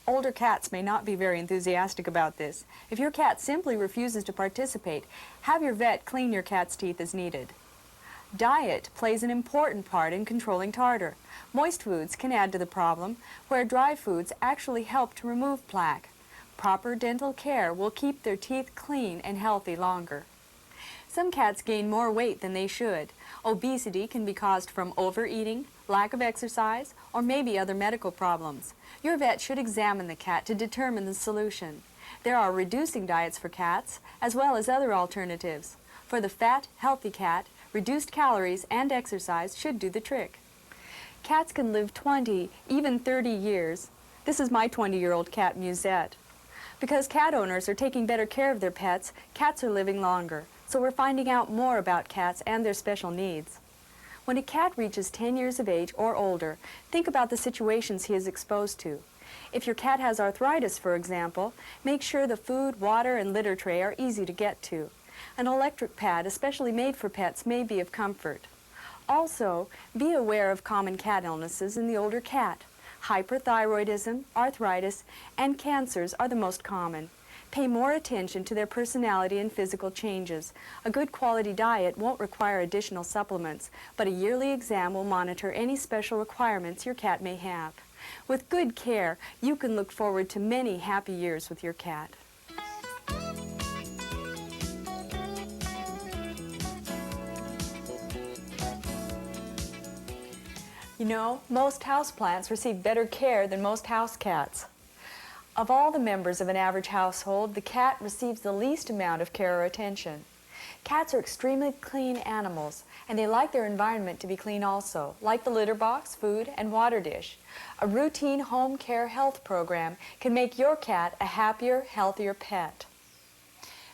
Older cats may not be very enthusiastic about this. If your cat simply refuses to participate, have your vet clean your cat's teeth as needed. Diet plays an important part in controlling tartar. Moist foods can add to the problem, where dry foods actually help to remove plaque. Proper dental care will keep their teeth clean and healthy longer. Some cats gain more weight than they should. Obesity can be caused from overeating, lack of exercise, or maybe other medical problems. Your vet should examine the cat to determine the solution. There are reducing diets for cats, as well as other alternatives. For the fat, healthy cat, reduced calories and exercise should do the trick. Cats can live 20, even 30 years. This is my 20-year-old cat, Musette. Because cat owners are taking better care of their pets, cats are living longer. So we're finding out more about cats and their special needs. When a cat reaches 10 years of age or older, think about the situations he is exposed to. If your cat has arthritis, for example, make sure the food, water, and litter tray are easy to get to. An electric pad, especially made for pets, may be of comfort. Also, be aware of common cat illnesses in the older cat. Hyperthyroidism, arthritis, and cancers are the most common. Pay more attention to their personality and physical changes. A good quality diet won't require additional supplements, but a yearly exam will monitor any special requirements your cat may have. With good care, you can look forward to many happy years with your cat. You know, most houseplants receive better care than most house cats. Of all the members of an average household, the cat receives the least amount of care or attention. Cats are extremely clean animals, and they like their environment to be clean also, like the litter box, food, and water dish. A routine home care health program can make your cat a happier, healthier pet.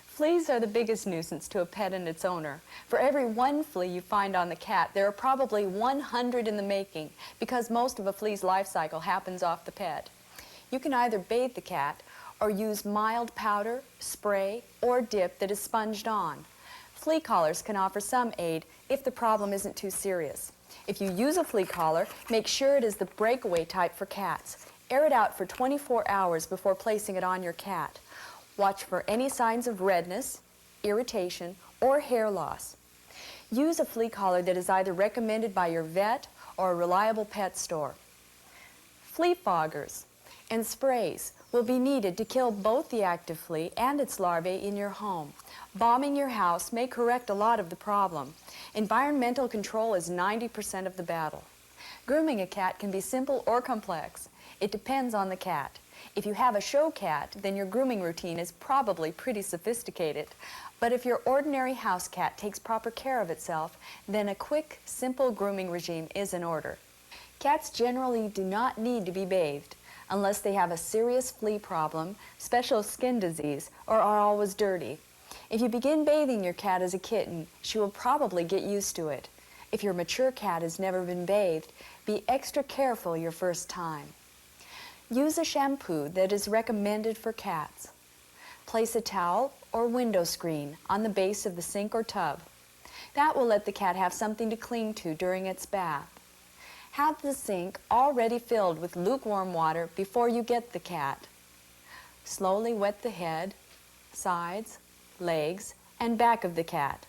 Fleas are the biggest nuisance to a pet and its owner. For every 1 flea you find on the cat, there are probably 100 in the making, because most of a flea's life cycle happens off the pet. You can either bathe the cat or use mild powder, spray, or dip that is sponged on. Flea collars can offer some aid if the problem isn't too serious. If you use a flea collar, make sure it is the breakaway type for cats. Air it out for 24 hours before placing it on your cat. Watch for any signs of redness, irritation, or hair loss. Use a flea collar that is either recommended by your vet or a reliable pet store. Flea foggers and sprays will be needed to kill both the active flea and its larvae in your home. Bombing your house may correct a lot of the problem. Environmental control is 90% of the battle. Grooming a cat can be simple or complex. It depends on the cat. If you have a show cat, then your grooming routine is probably pretty sophisticated. But if your ordinary house cat takes proper care of itself, then a quick, simple grooming regime is in order. Cats generally do not need to be bathed unless they have a serious flea problem, special skin disease, or are always dirty. If you begin bathing your cat as a kitten, she will probably get used to it. If your mature cat has never been bathed, be extra careful your first time. Use a shampoo that is recommended for cats. Place a towel or window screen on the base of the sink or tub. That will let the cat have something to cling to during its bath. Have the sink already filled with lukewarm water before you get the cat. Slowly wet the head, sides, legs, and back of the cat.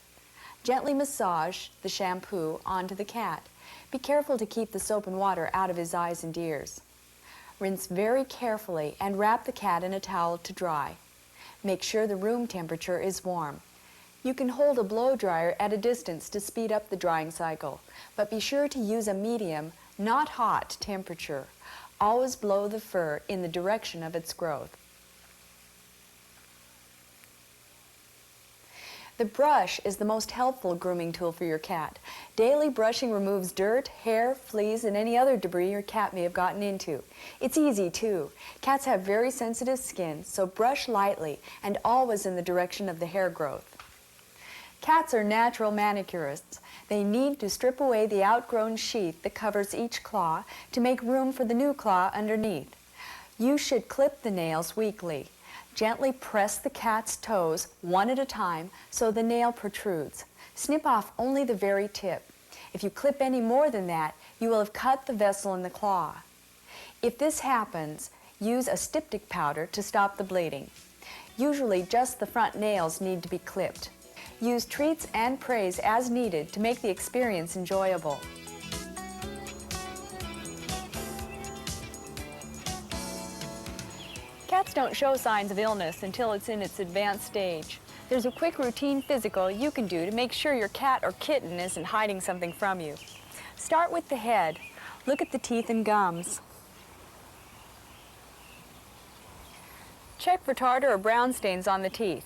Gently massage the shampoo onto the cat. Be careful to keep the soap and water out of his eyes and ears. Rinse very carefully and wrap the cat in a towel to dry. Make sure the room temperature is warm. You can hold a blow dryer at a distance to speed up the drying cycle, but be sure to use a medium, not hot temperature. Always blow the fur in the direction of its growth. The brush is the most helpful grooming tool for your cat. Daily brushing removes dirt, hair, fleas, and any other debris your cat may have gotten into. It's easy too. Cats have very sensitive skin, so brush lightly and always in the direction of the hair growth. Cats are natural manicurists. They need to strip away the outgrown sheath that covers each claw to make room for the new claw underneath. You should clip the nails weekly. Gently press the cat's toes one at a time so the nail protrudes. Snip off only the very tip. If you clip any more than that, you will have cut the vessel in the claw. If this happens, use a styptic powder to stop the bleeding. Usually just the front nails need to be clipped. Use treats and praise as needed to make the experience enjoyable. Cats don't show signs of illness until it's in its advanced stage. There's a quick routine physical you can do to make sure your cat or kitten isn't hiding something from you. Start with the head. Look at the teeth and gums. Check for tartar or brown stains on the teeth.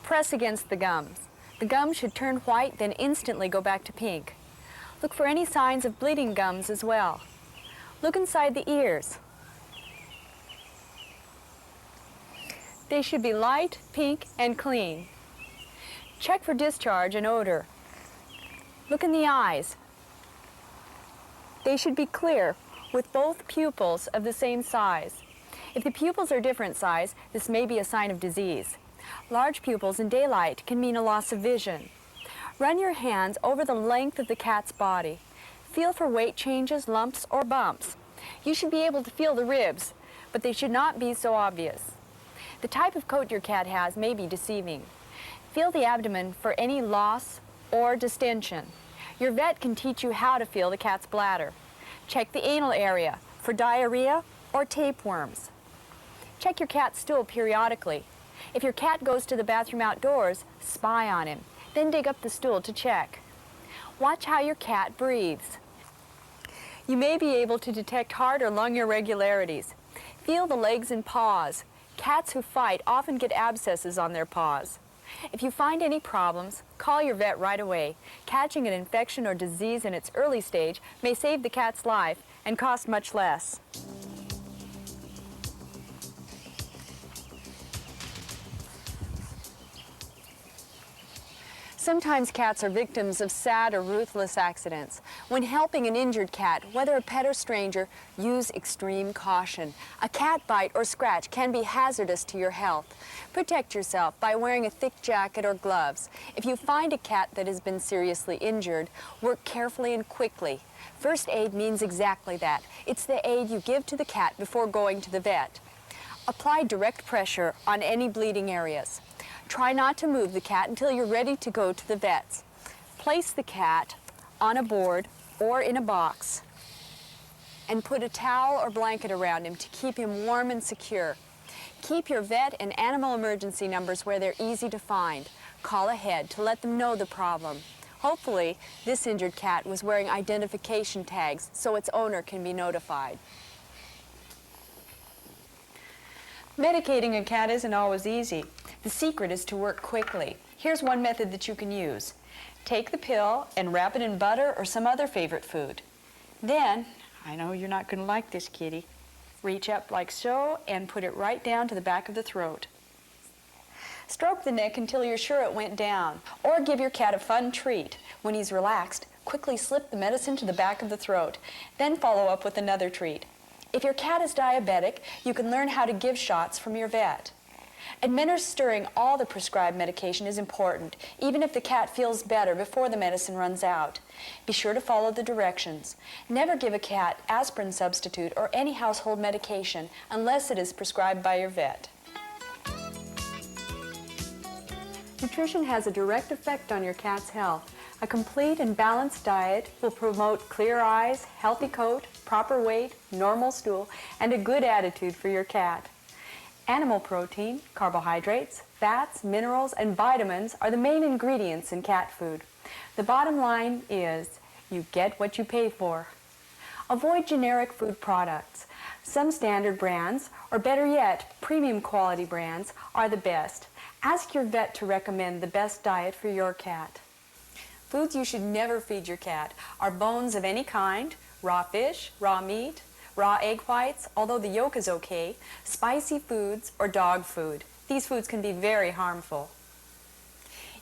Press against the gums. The gums should turn white, then instantly go back to pink. Look for any signs of bleeding gums as well. Look inside the ears. They should be light, pink, and clean. Check for discharge and odor. Look in the eyes. They should be clear, with both pupils of the same size. If the pupils are different size, this may be a sign of disease. Large pupils in daylight can mean a loss of vision. Run your hands over the length of the cat's body. Feel for weight changes, lumps, or bumps. You should be able to feel the ribs, but they should not be so obvious. The type of coat your cat has may be deceiving. Feel the abdomen for any loss or distension. Your vet can teach you how to feel the cat's bladder. Check the anal area for diarrhea or tapeworms. Check your cat's stool periodically. If your cat goes to the bathroom outdoors, spy on him. Then dig up the stool to check. Watch how your cat breathes. You may be able to detect heart or lung irregularities. Feel the legs and paws. Cats who fight often get abscesses on their paws. If you find any problems, call your vet right away. Catching an infection or disease in its early stage may save the cat's life and cost much less. Sometimes cats are victims of sad or ruthless accidents. When helping an injured cat, whether a pet or stranger, use extreme caution. A cat bite or scratch can be hazardous to your health. Protect yourself by wearing a thick jacket or gloves. If you find a cat that has been seriously injured, work carefully and quickly. First aid means exactly that. It's the aid you give to the cat before going to the vet. Apply direct pressure on any bleeding areas. Try not to move the cat until you're ready to go to the vets. Place the cat on a board or in a box and put a towel or blanket around him to keep him warm and secure. Keep your vet and animal emergency numbers where they're easy to find. Call ahead to let them know the problem. Hopefully, this injured cat was wearing identification tags so its owner can be notified. Medicating a cat isn't always easy. The secret is to work quickly. Here's one method that you can use. Take the pill and wrap it in butter or some other favorite food. Then, I know you're not going to like this, kitty. Reach up like so and put it right down to the back of the throat. Stroke the neck until you're sure it went down, or give your cat a fun treat. When he's relaxed, quickly slip the medicine to the back of the throat, then follow up with another treat. If your cat is diabetic, you can learn how to give shots from your vet. Administering all the prescribed medication is important, even if the cat feels better before the medicine runs out. Be sure to follow the directions. Never give a cat aspirin substitute or any household medication unless it is prescribed by your vet. Nutrition has a direct effect on your cat's health. A complete and balanced diet will promote clear eyes, healthy coat, proper weight, normal stool, and a good attitude for your cat. Animal protein, carbohydrates, fats, minerals, and vitamins are the main ingredients in cat food. The bottom line is, you get what you pay for. Avoid generic food products. Some standard brands, or better yet, premium quality brands, are the best. Ask your vet to recommend the best diet for your cat. Foods you should never feed your cat are bones of any kind, raw fish, raw meat, raw egg whites, although the yolk is okay, spicy foods, or dog food. These foods can be very harmful.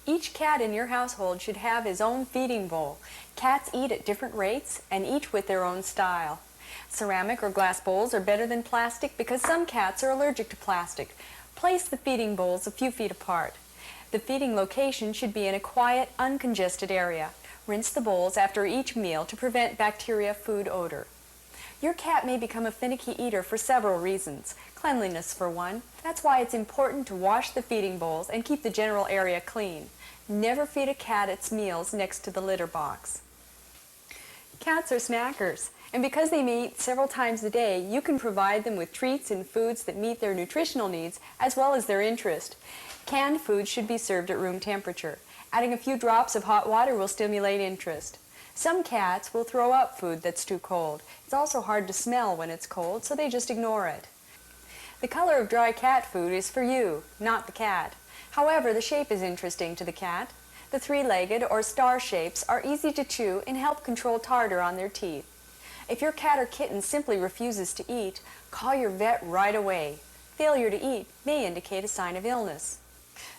Each cat in your household should have his own feeding bowl. Cats eat at different rates and each with their own style. Ceramic or glass bowls are better than plastic because some cats are allergic to plastic. Place the feeding bowls a few feet apart. The feeding location should be in a quiet, uncongested area. Rinse the bowls after each meal to prevent bacteria food odor. Your cat may become a finicky eater for several reasons. Cleanliness for one. That's why it's important to wash the feeding bowls and keep the general area clean. Never feed a cat its meals next to the litter box. Cats are snackers, and because they may eat several times a day, you can provide them with treats and foods that meet their nutritional needs as well as their interest. Canned food should be served at room temperature. Adding a few drops of hot water will stimulate interest. Some cats will throw up food that's too cold. It's also hard to smell when it's cold, so they just ignore it. The color of dry cat food is for you, not the cat. However, the shape is interesting to the cat. The three-legged or star shapes are easy to chew and help control tartar on their teeth. If your cat or kitten simply refuses to eat, call your vet right away. Failure to eat may indicate a sign of illness.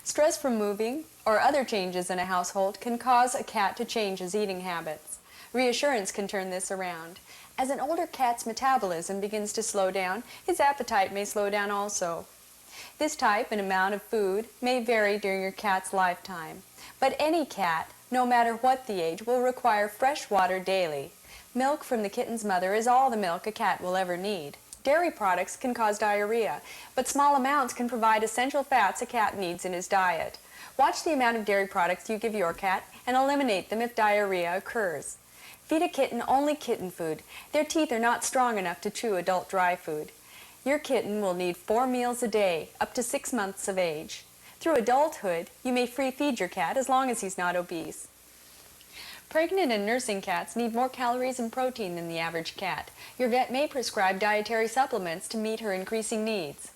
Stress from moving or other changes in a household can cause a cat to change his eating habits. Reassurance can turn this around. As an older cat's metabolism begins to slow down, his appetite may slow down also. This type and amount of food may vary during your cat's lifetime, but any cat, no matter what the age, will require fresh water daily. Milk from the kitten's mother is all the milk a cat will ever need. Dairy products can cause diarrhea, but small amounts can provide essential fats a cat needs in his diet. Watch the amount of dairy products you give your cat and eliminate them if diarrhea occurs. Feed a kitten only kitten food. Their teeth are not strong enough to chew adult dry food. Your kitten will need 4 meals a day, up to 6 months of age. Through adulthood, you may free feed your cat as long as he's not obese. Pregnant and nursing cats need more calories and protein than the average cat. Your vet may prescribe dietary supplements to meet her increasing needs.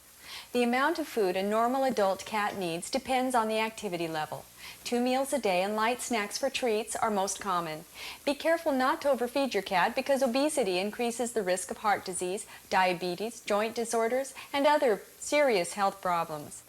The amount of food a normal adult cat needs depends on the activity level. 2 meals a day and light snacks for treats are most common. Be careful not to overfeed your cat because obesity increases the risk of heart disease, diabetes, joint disorders, and other serious health problems.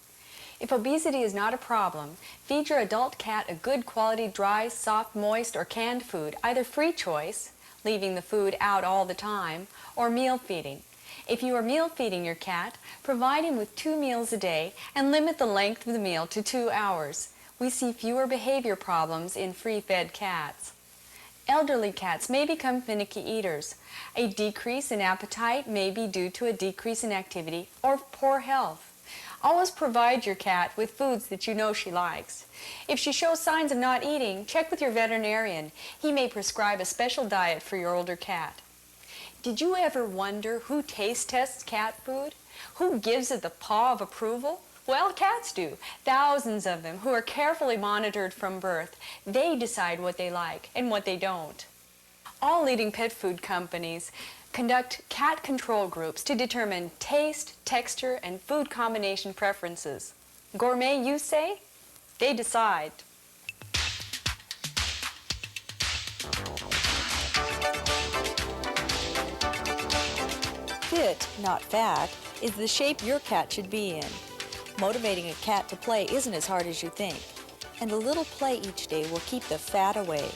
If obesity is not a problem, feed your adult cat a good quality dry, soft, moist, or canned food, either free choice, leaving the food out all the time, or meal feeding. If you are meal feeding your cat, provide him with 2 meals a day and limit the length of the meal to 2 hours. We see fewer behavior problems in free-fed cats. Elderly cats may become finicky eaters. A decrease in appetite may be due to a decrease in activity or poor health. Always provide your cat with foods that you know she likes. If she shows signs of not eating, check with your veterinarian. He may prescribe a special diet for your older cat. Did you ever wonder who taste tests cat food? Who gives it the paw of approval? Well, cats do. Thousands of them who are carefully monitored from birth. They decide what they like and what they don't. All leading pet food companies conduct cat control groups to determine taste, texture, and food combination preferences. Gourmet, you say? They decide. Fit, not fat, is the shape your cat should be in. Motivating a cat to play isn't as hard as you think, and a little play each day will keep the fat away.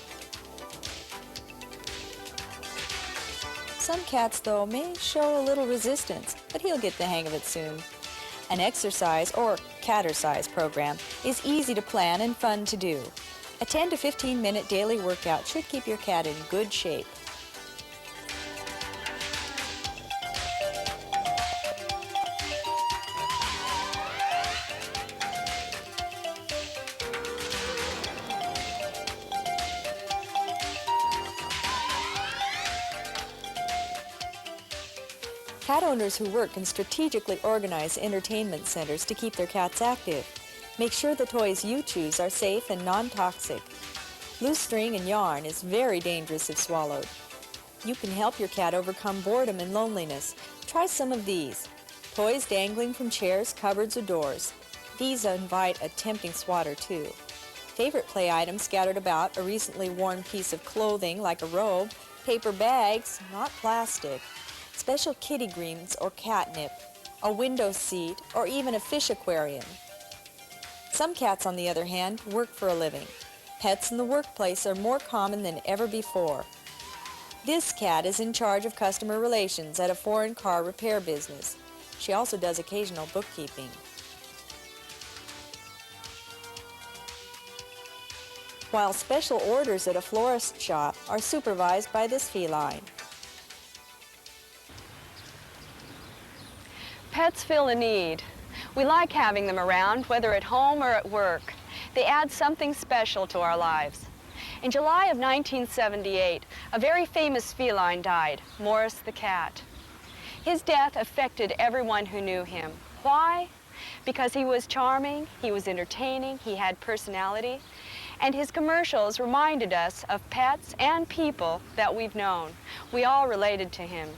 Some cats, though, may show a little resistance, but he'll get the hang of it soon. An exercise or cat-ercise program is easy to plan and fun to do. A 10 to 15 minute daily workout should keep your cat in good shape. Cat owners who work can strategically organize entertainment centers to keep their cats active. Make sure the toys you choose are safe and non-toxic. Loose string and yarn is very dangerous if swallowed. You can help your cat overcome boredom and loneliness. Try some of these. Toys dangling from chairs, cupboards, or doors. These invite a tempting swatter too. Favorite play items scattered about, a recently worn piece of clothing like a robe, paper bags, not plastic, special kitty greens or catnip, a window seat, or even a fish aquarium. Some cats, on the other hand, work for a living. Pets in the workplace are more common than ever before. This cat is in charge of customer relations at a foreign car repair business. She also does occasional bookkeeping. While special orders at a florist shop are supervised by this feline. Pets fill a need. We like having them around, whether at home or at work. They add something special to our lives. In July of 1978, a very famous feline died, Morris the cat. His death affected everyone who knew him. Why? Because he was charming, he was entertaining, he had personality, and his commercials reminded us of pets and people that we've known. We all related to him.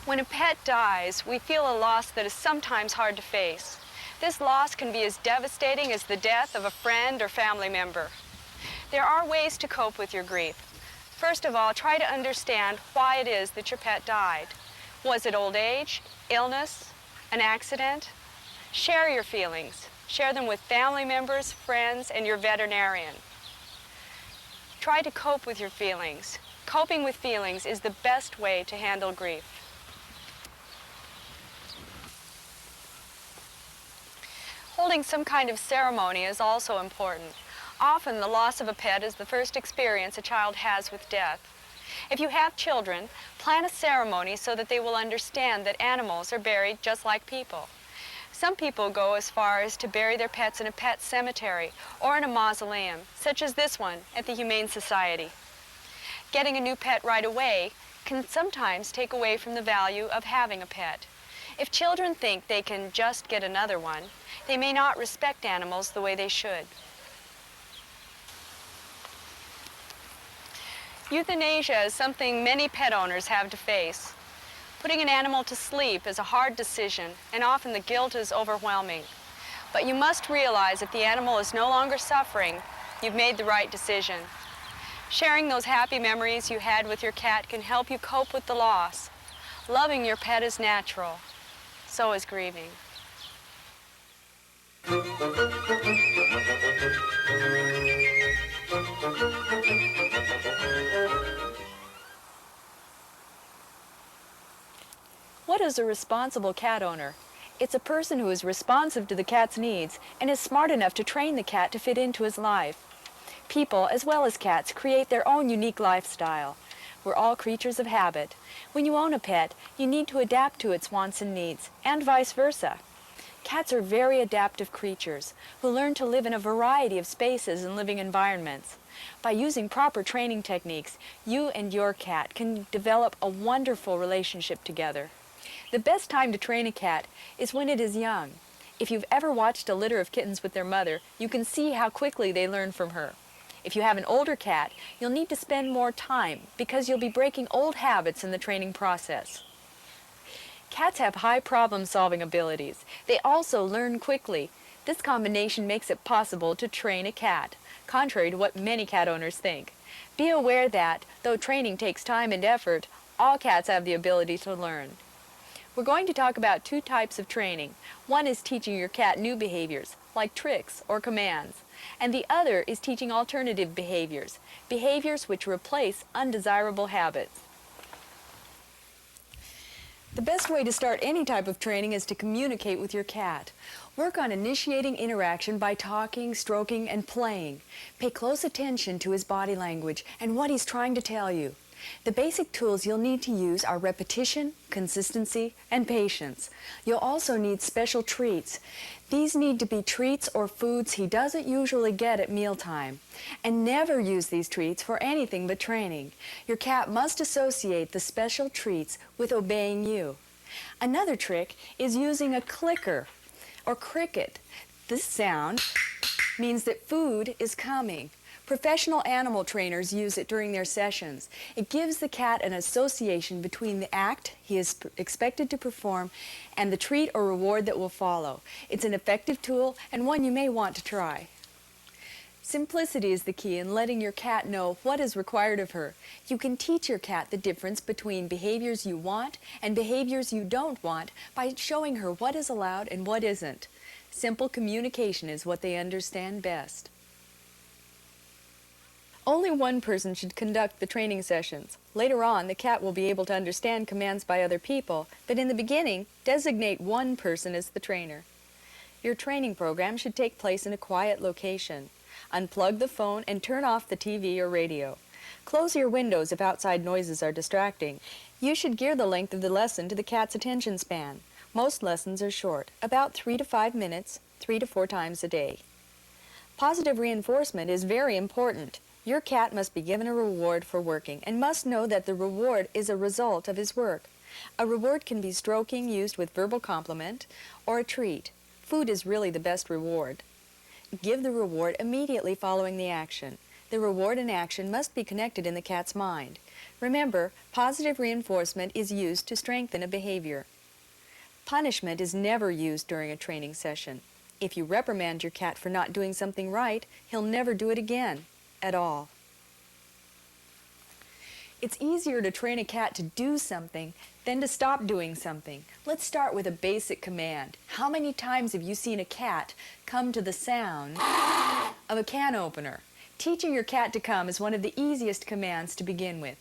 When a pet dies, we feel a loss that is sometimes hard to face. This loss can be as devastating as the death of a friend or family member. There are ways to cope with your grief. First of all, try to understand why it is that your pet died. Was it old age, illness, an accident? Share your feelings. Share them with family members, friends, and your veterinarian. Try to cope with your feelings. Coping with feelings is the best way to handle grief. Holding some kind of ceremony is also important. Often the loss of a pet is the first experience a child has with death. If you have children, plan a ceremony so that they will understand that animals are buried just like people. Some people go as far as to bury their pets in a pet cemetery or in a mausoleum, such as this one at the Humane Society. Getting a new pet right away can sometimes take away from the value of having a pet. If children think they can just get another one, they may not respect animals the way they should. Euthanasia is something many pet owners have to face. Putting an animal to sleep is a hard decision, and often the guilt is overwhelming. But you must realize if the animal is no longer suffering, you've made the right decision. Sharing those happy memories you had with your cat can help you cope with the loss. Loving your pet is natural. So is grieving. What is a responsible cat owner? It's a person who is responsive to the cat's needs and is smart enough to train the cat to fit into his life. People, as well as cats, create their own unique lifestyle. We're all creatures of habit. When you own a pet, you need to adapt to its wants and needs, and vice versa. Cats are very adaptive creatures who learn to live in a variety of spaces and living environments. By using proper training techniques, you and your cat can develop a wonderful relationship together. The best time to train a cat is when it is young. If you've ever watched a litter of kittens with their mother, you can see how quickly they learn from her. If you have an older cat, you'll need to spend more time because you'll be breaking old habits in the training process. Cats have high problem-solving abilities. They also learn quickly. This combination makes it possible to train a cat, contrary to what many cat owners think. Be aware that, though training takes time and effort, all cats have the ability to learn. We're going to talk about two types of training. One is teaching your cat new behaviors, like tricks or commands, and the other is teaching alternative behaviors, behaviors which replace undesirable habits. The best way to start any type of training is to communicate with your cat. Work on initiating interaction by talking, stroking, and playing. Pay close attention to his body language and what he's trying to tell you. The basic tools you'll need to use are repetition, consistency, and patience. You'll also need special treats. These need to be treats or foods he doesn't usually get at mealtime. And never use these treats for anything but training. Your cat must associate the special treats with obeying you. Another trick is using a clicker or cricket. This sound means that food is coming. Professional animal trainers use it during their sessions. It gives the cat an association between the act he is expected to perform and the treat or reward that will follow. It's an effective tool and one you may want to try. Simplicity is the key in letting your cat know what is required of her. You can teach your cat the difference between behaviors you want and behaviors you don't want by showing her what is allowed and what isn't. Simple communication is what they understand best. Only one person should conduct the training sessions. Later on, the cat will be able to understand commands by other people, but in the beginning, designate one person as the trainer. Your training program should take place in a quiet location. Unplug the phone and turn off the TV or radio. Close your windows if outside noises are distracting. You should gear the length of the lesson to the cat's attention span. Most lessons are short, about 3 to 5 minutes, 3 to 4 times a day. Positive reinforcement is very important. Your cat must be given a reward for working and must know that the reward is a result of his work. A reward can be stroking used with verbal compliment or a treat. Food is really the best reward. Give the reward immediately following the action. The reward and action must be connected in the cat's mind. Remember, positive reinforcement is used to strengthen a behavior. Punishment is never used during a training session. If you reprimand your cat for not doing something right, he'll never do it again. At all. It's easier to train a cat to do something than to stop doing something. Let's start with a basic command. How many times have you seen a cat come to the sound of a can opener? Teaching your cat to come is one of the easiest commands to begin with.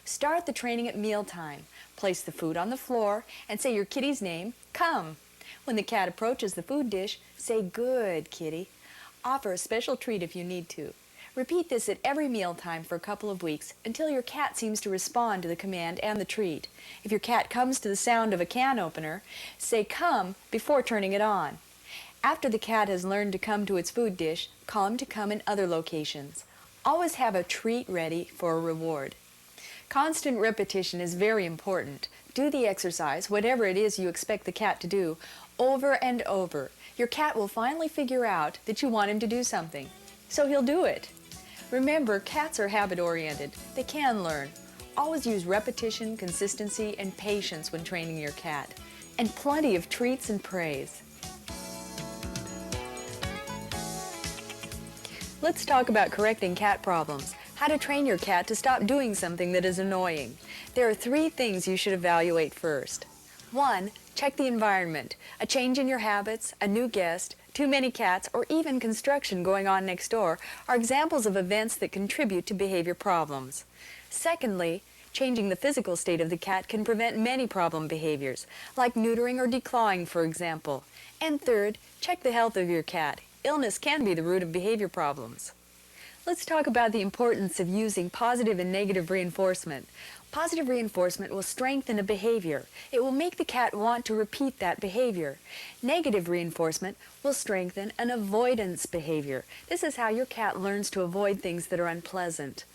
Start the training at mealtime. Place the food on the floor and say your kitty's name, come. When the cat approaches the food dish, say, good, kitty. Offer a special treat if you need to. Repeat this at every mealtime for a couple of weeks until your cat seems to respond to the command and the treat. If your cat comes to the sound of a can opener, say come before turning it on. After the cat has learned to come to its food dish, call him to come in other locations. Always have a treat ready for a reward. Constant repetition is very important. Do the exercise, whatever it is you expect the cat to do, over and over. Your cat will finally figure out that you want him to do something, so he'll do it. Remember, cats are habit-oriented. They can learn. Always use repetition, consistency, and patience when training your cat. And plenty of treats and praise. Let's talk about correcting cat problems. How to train your cat to stop doing something that is annoying. There are 3 things you should evaluate first. 1. Check the environment. A change in your habits, a new guest, too many cats, or even construction going on next door are examples of events that contribute to behavior problems. Secondly, changing the physical state of the cat can prevent many problem behaviors, like neutering or declawing, for example. And third, check the health of your cat. Illness can be the root of behavior problems. Let's talk about the importance of using positive and negative reinforcement. Positive reinforcement will strengthen a behavior. It will make the cat want to repeat that behavior. Negative reinforcement will strengthen an avoidance behavior. This is how your cat learns to avoid things that are unpleasant.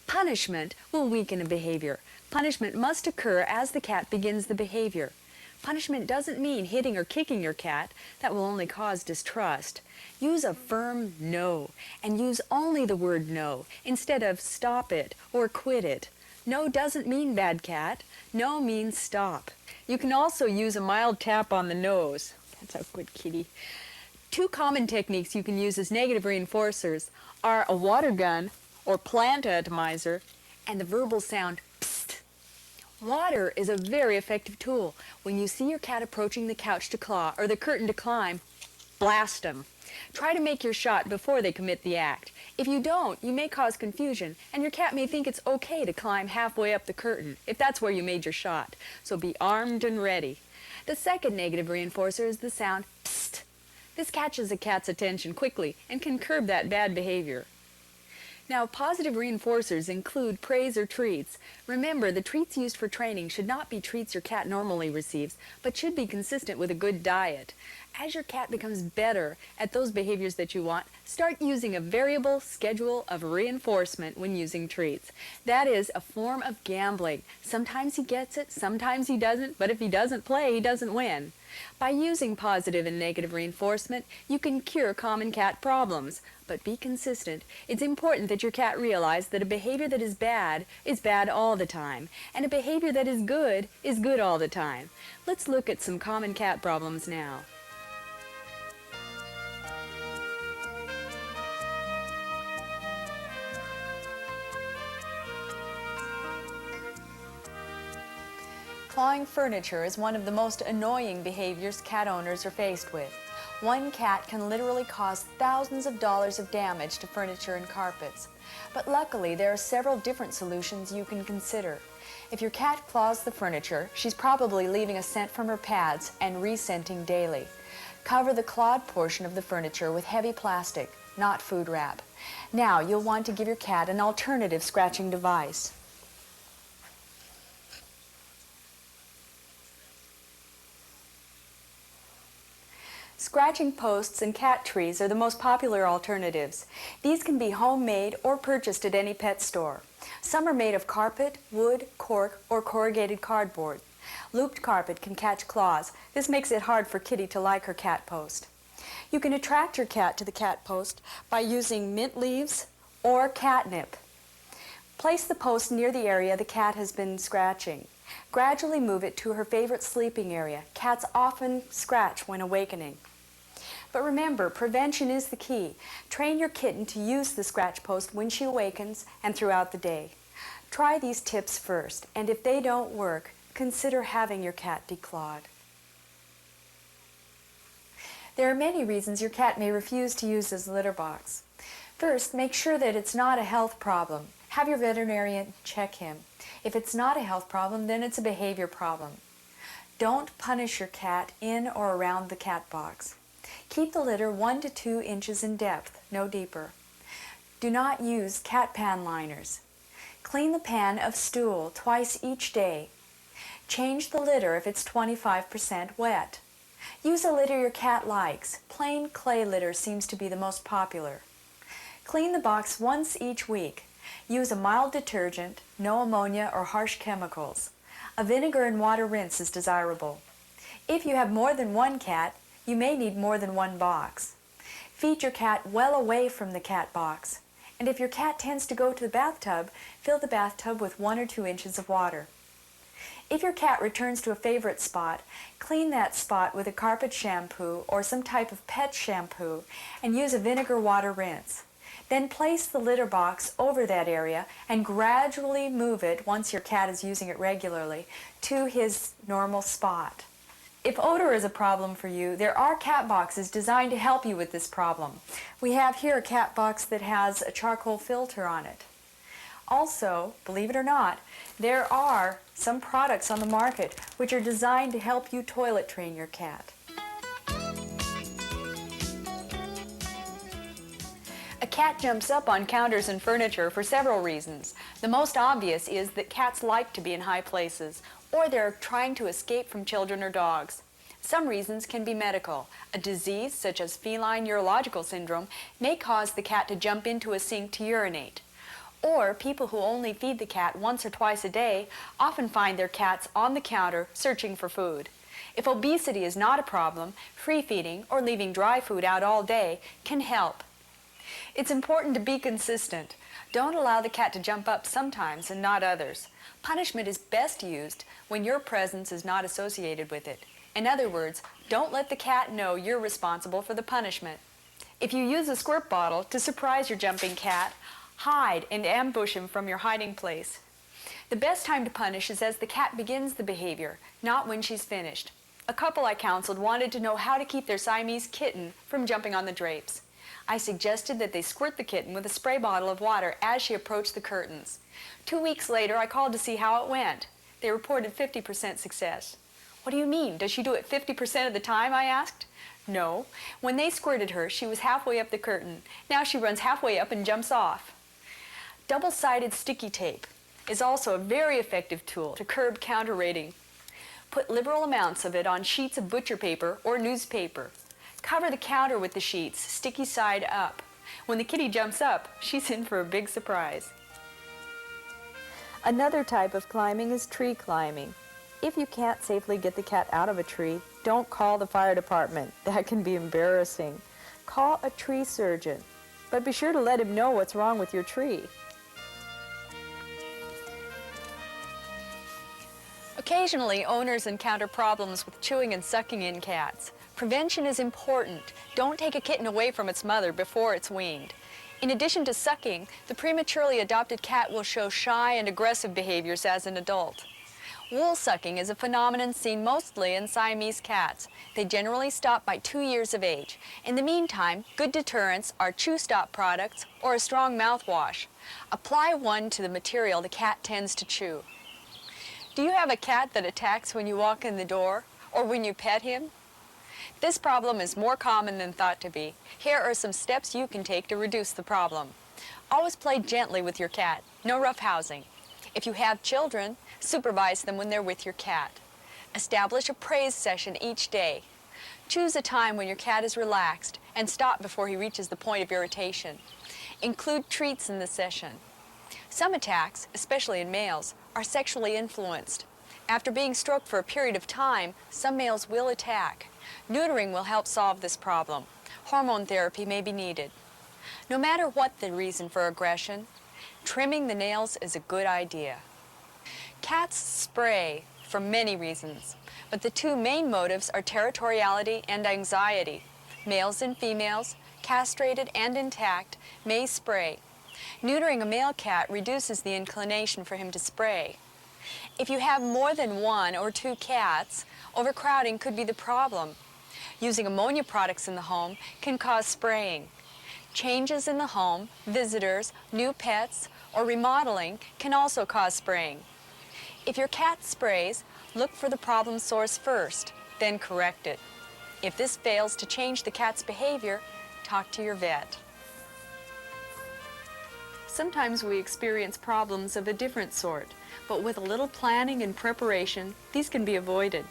Punishment will weaken a behavior. Punishment must occur as the cat begins the behavior. Punishment doesn't mean hitting or kicking your cat. That will only cause distrust. Use a firm no, and use only the word no instead of stop it or quit it. No doesn't mean bad cat. No means stop. You can also use a mild tap on the nose. That's a good kitty. 2 common techniques you can use as negative reinforcers are a water gun or plant atomizer, and the verbal sound psst. Water is a very effective tool. When you see your cat approaching the couch to claw or the curtain to climb, blast them. Try to make your shot before they commit the act. If you don't, you may cause confusion, and your cat may think it's okay to climb halfway up the curtain if that's where you made your shot. So be armed and ready. The second negative reinforcer is the sound psst. This catches a cat's attention quickly and can curb that bad behavior. Now, positive reinforcers include praise or treats. Remember, the treats used for training should not be treats your cat normally receives, but should be consistent with a good diet. As your cat becomes better at those behaviors that you want, start using a variable schedule of reinforcement when using treats. That is a form of gambling. Sometimes he gets it, sometimes he doesn't, but if he doesn't play, he doesn't win. By using positive and negative reinforcement, you can cure common cat problems. But be consistent. It's important that your cat realize that a behavior that is bad all the time, and a behavior that is good all the time. Let's look at some common cat problems now. Clawing furniture is one of the most annoying behaviors cat owners are faced with. One cat can literally cause thousands of dollars of damage to furniture and carpets. But luckily, there are several different solutions you can consider. If your cat claws the furniture, she's probably leaving a scent from her pads and re-scenting daily. Cover the clawed portion of the furniture with heavy plastic, not food wrap. Now, you'll want to give your cat an alternative scratching device. Scratching posts and cat trees are the most popular alternatives. These can be homemade or purchased at any pet store. Some are made of carpet, wood, cork, or corrugated cardboard. Looped carpet can catch claws. This makes it hard for Kitty to like her cat post. You can attract your cat to the cat post by using mint leaves or catnip. Place the post near the area the cat has been scratching. Gradually move it to her favorite sleeping area. Cats often scratch when awakening. But remember, prevention is the key. Train your kitten to use the scratch post when she awakens and throughout the day. Try these tips first, and if they don't work, consider having your cat declawed. There are many reasons your cat may refuse to use this litter box. First, make sure that it's not a health problem. Have your veterinarian check him. If it's not a health problem, then it's a behavior problem. Don't punish your cat in or around the cat box. Keep the litter 1 to 2 inches in depth, no deeper. Do not use cat pan liners. Clean the pan of stool twice each day. Change the litter if it's 25% wet. Use a litter your cat likes. Plain clay litter seems to be the most popular. Clean the box once each week. Use a mild detergent, no ammonia or harsh chemicals. A vinegar and water rinse is desirable. If you have more than one cat, you may need more than one box. Feed your cat well away from the cat box. And if your cat tends to go to the bathtub, fill the bathtub with 1 or 2 inches of water. If your cat returns to a favorite spot, clean that spot with a carpet shampoo or some type of pet shampoo and use a vinegar water rinse. Then place the litter box over that area and gradually move it, once your cat is using it regularly, to his normal spot. If odor is a problem for you, there are cat boxes designed to help you with this problem. We have here a cat box that has a charcoal filter on it. Also, believe it or not, there are some products on the market which are designed to help you toilet train your cat. A cat jumps up on counters and furniture for several reasons. The most obvious is that cats like to be in high places, or they're trying to escape from children or dogs. Some reasons can be medical. A disease such as feline neurological syndrome may cause the cat to jump into a sink to urinate. Or people who only feed the cat once or twice a day often find their cats on the counter searching for food. If obesity is not a problem, free feeding or leaving dry food out all day can help. It's important to be consistent. Don't allow the cat to jump up sometimes and not others. Punishment is best used when your presence is not associated with it. In other words, don't let the cat know you're responsible for the punishment. If you use a squirt bottle to surprise your jumping cat, Hide and ambush him from your hiding place. The best time to punish is as the cat begins the behavior, not when she's finished. A couple I counseled wanted to know how to keep their Siamese kitten from jumping on the drapes. I suggested that they squirt the kitten with a spray bottle of water as she approached the curtains. 2 weeks later, I called to see how it went. They reported 50% success. What do you mean? Does she do it 50% of the time? I asked. No. When they squirted her, she was halfway up the curtain. Now she runs halfway up and jumps off. Double-sided sticky tape is also a very effective tool to curb counter-rating. Put liberal amounts of it on sheets of butcher paper or newspaper. Cover the counter with the sheets, sticky side up. When the kitty jumps up, she's in for a big surprise. Another type of climbing is tree climbing. If you can't safely get the cat out of a tree, don't call the fire department. That can be embarrassing. Call a tree surgeon, but be sure to let him know what's wrong with your tree. Occasionally, owners encounter problems with chewing and sucking in cats. Prevention is important. Don't take a kitten away from its mother before it's weaned. In addition to sucking, the prematurely adopted cat will show shy and aggressive behaviors as an adult. Wool sucking is a phenomenon seen mostly in Siamese cats. They generally stop by 2 years of age. In the meantime, good deterrents are chew stop products or a strong mouthwash. Apply one to the material the cat tends to chew. Do you have a cat that attacks when you walk in the door or when you pet him? This problem is more common than thought to be. Here are some steps you can take to reduce the problem. Always play gently with your cat. No roughhousing. If you have children, supervise them when they're with your cat. Establish a praise session each day. Choose a time when your cat is relaxed and stop before he reaches the point of irritation. Include treats in the session. Some attacks, especially in males, are sexually influenced. After being stroked for a period of time, some males will attack. Neutering will help solve this problem. Hormone therapy may be needed. No matter what the reason for aggression, trimming the nails is a good idea. Cats spray for many reasons, but the two main motives are territoriality and anxiety. Males and females, castrated and intact, may spray. Neutering a male cat reduces the inclination for him to spray. If you have more than 1 or 2 cats, overcrowding could be the problem. Using ammonia products in the home can cause spraying. Changes in the home, visitors, new pets, or remodeling can also cause spraying. If your cat sprays, look for the problem source first, then correct it. If this fails to change the cat's behavior, talk to your vet. Sometimes we experience problems of a different sort, but with a little planning and preparation, these can be avoided.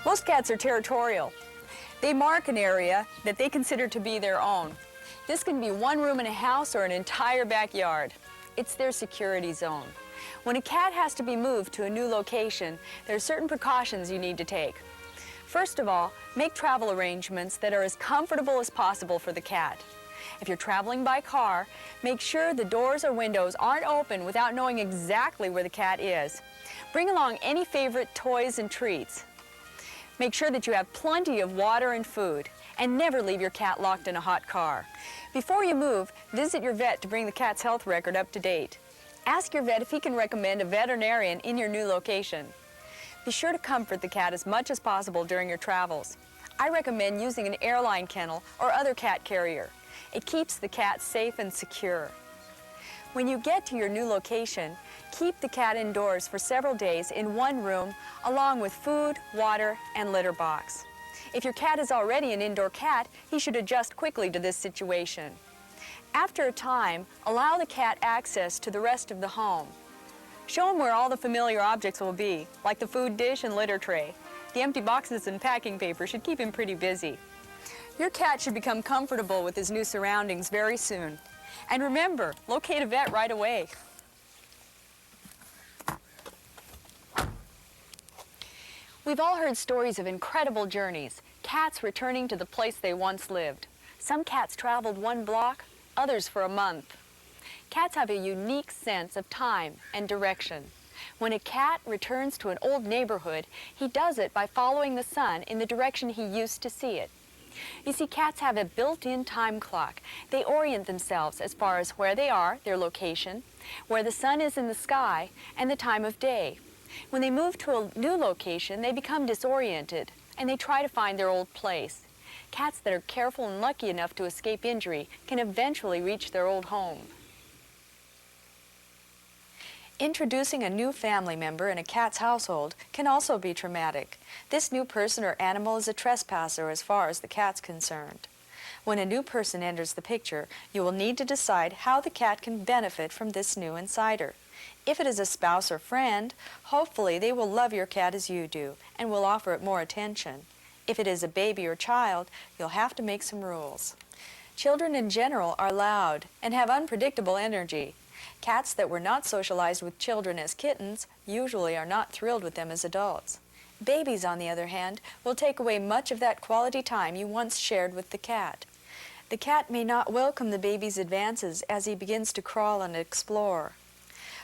Most cats are territorial. They mark an area that they consider to be their own. This can be one room in a house or an entire backyard. It's their security zone. When a cat has to be moved to a new location, there are certain precautions you need to take. First of all, make travel arrangements that are as comfortable as possible for the cat. If you're traveling by car, make sure the doors or windows aren't open without knowing exactly where the cat is. Bring along any favorite toys and treats. Make sure that you have plenty of water and food, and never leave your cat locked in a hot car. Before you move, visit your vet to bring the cat's health record up to date. Ask your vet if he can recommend a veterinarian in your new location. Be sure to comfort the cat as much as possible during your travels. I recommend using an airline kennel or other cat carrier. It keeps the cat safe and secure. When you get to your new location, keep the cat indoors for several days in one room, along with food, water, and litter box. If your cat is already an indoor cat, he should adjust quickly to this situation. After a time, allow the cat access to the rest of the home. Show him where all the familiar objects will be, like the food dish and litter tray. The empty boxes and packing paper should keep him pretty busy. Your cat should become comfortable with his new surroundings very soon. And remember, locate a vet right away. We've all heard stories of incredible journeys, cats returning to the place they once lived. Some cats traveled 1 block, others for a month. Cats have a unique sense of time and direction. When a cat returns to an old neighborhood, he does it by following the sun in the direction he used to see it. You see, cats have a built-in time clock. They orient themselves as far as where they are, their location, where the sun is in the sky, and the time of day. When they move to a new location, they become disoriented, and they try to find their old place. Cats that are careful and lucky enough to escape injury can eventually reach their old home. Introducing a new family member in a cat's household can also be traumatic. This new person or animal is a trespasser as far as the cat's concerned. When a new person enters the picture, you will need to decide how the cat can benefit from this new insider. If it is a spouse or friend, hopefully they will love your cat as you do and will offer it more attention. If it is a baby or child, you'll have to make some rules. Children in general are loud and have unpredictable energy. Cats that were not socialized with children as kittens usually are not thrilled with them as adults. Babies, on the other hand, will take away much of that quality time you once shared with the cat. The cat may not welcome the baby's advances as he begins to crawl and explore.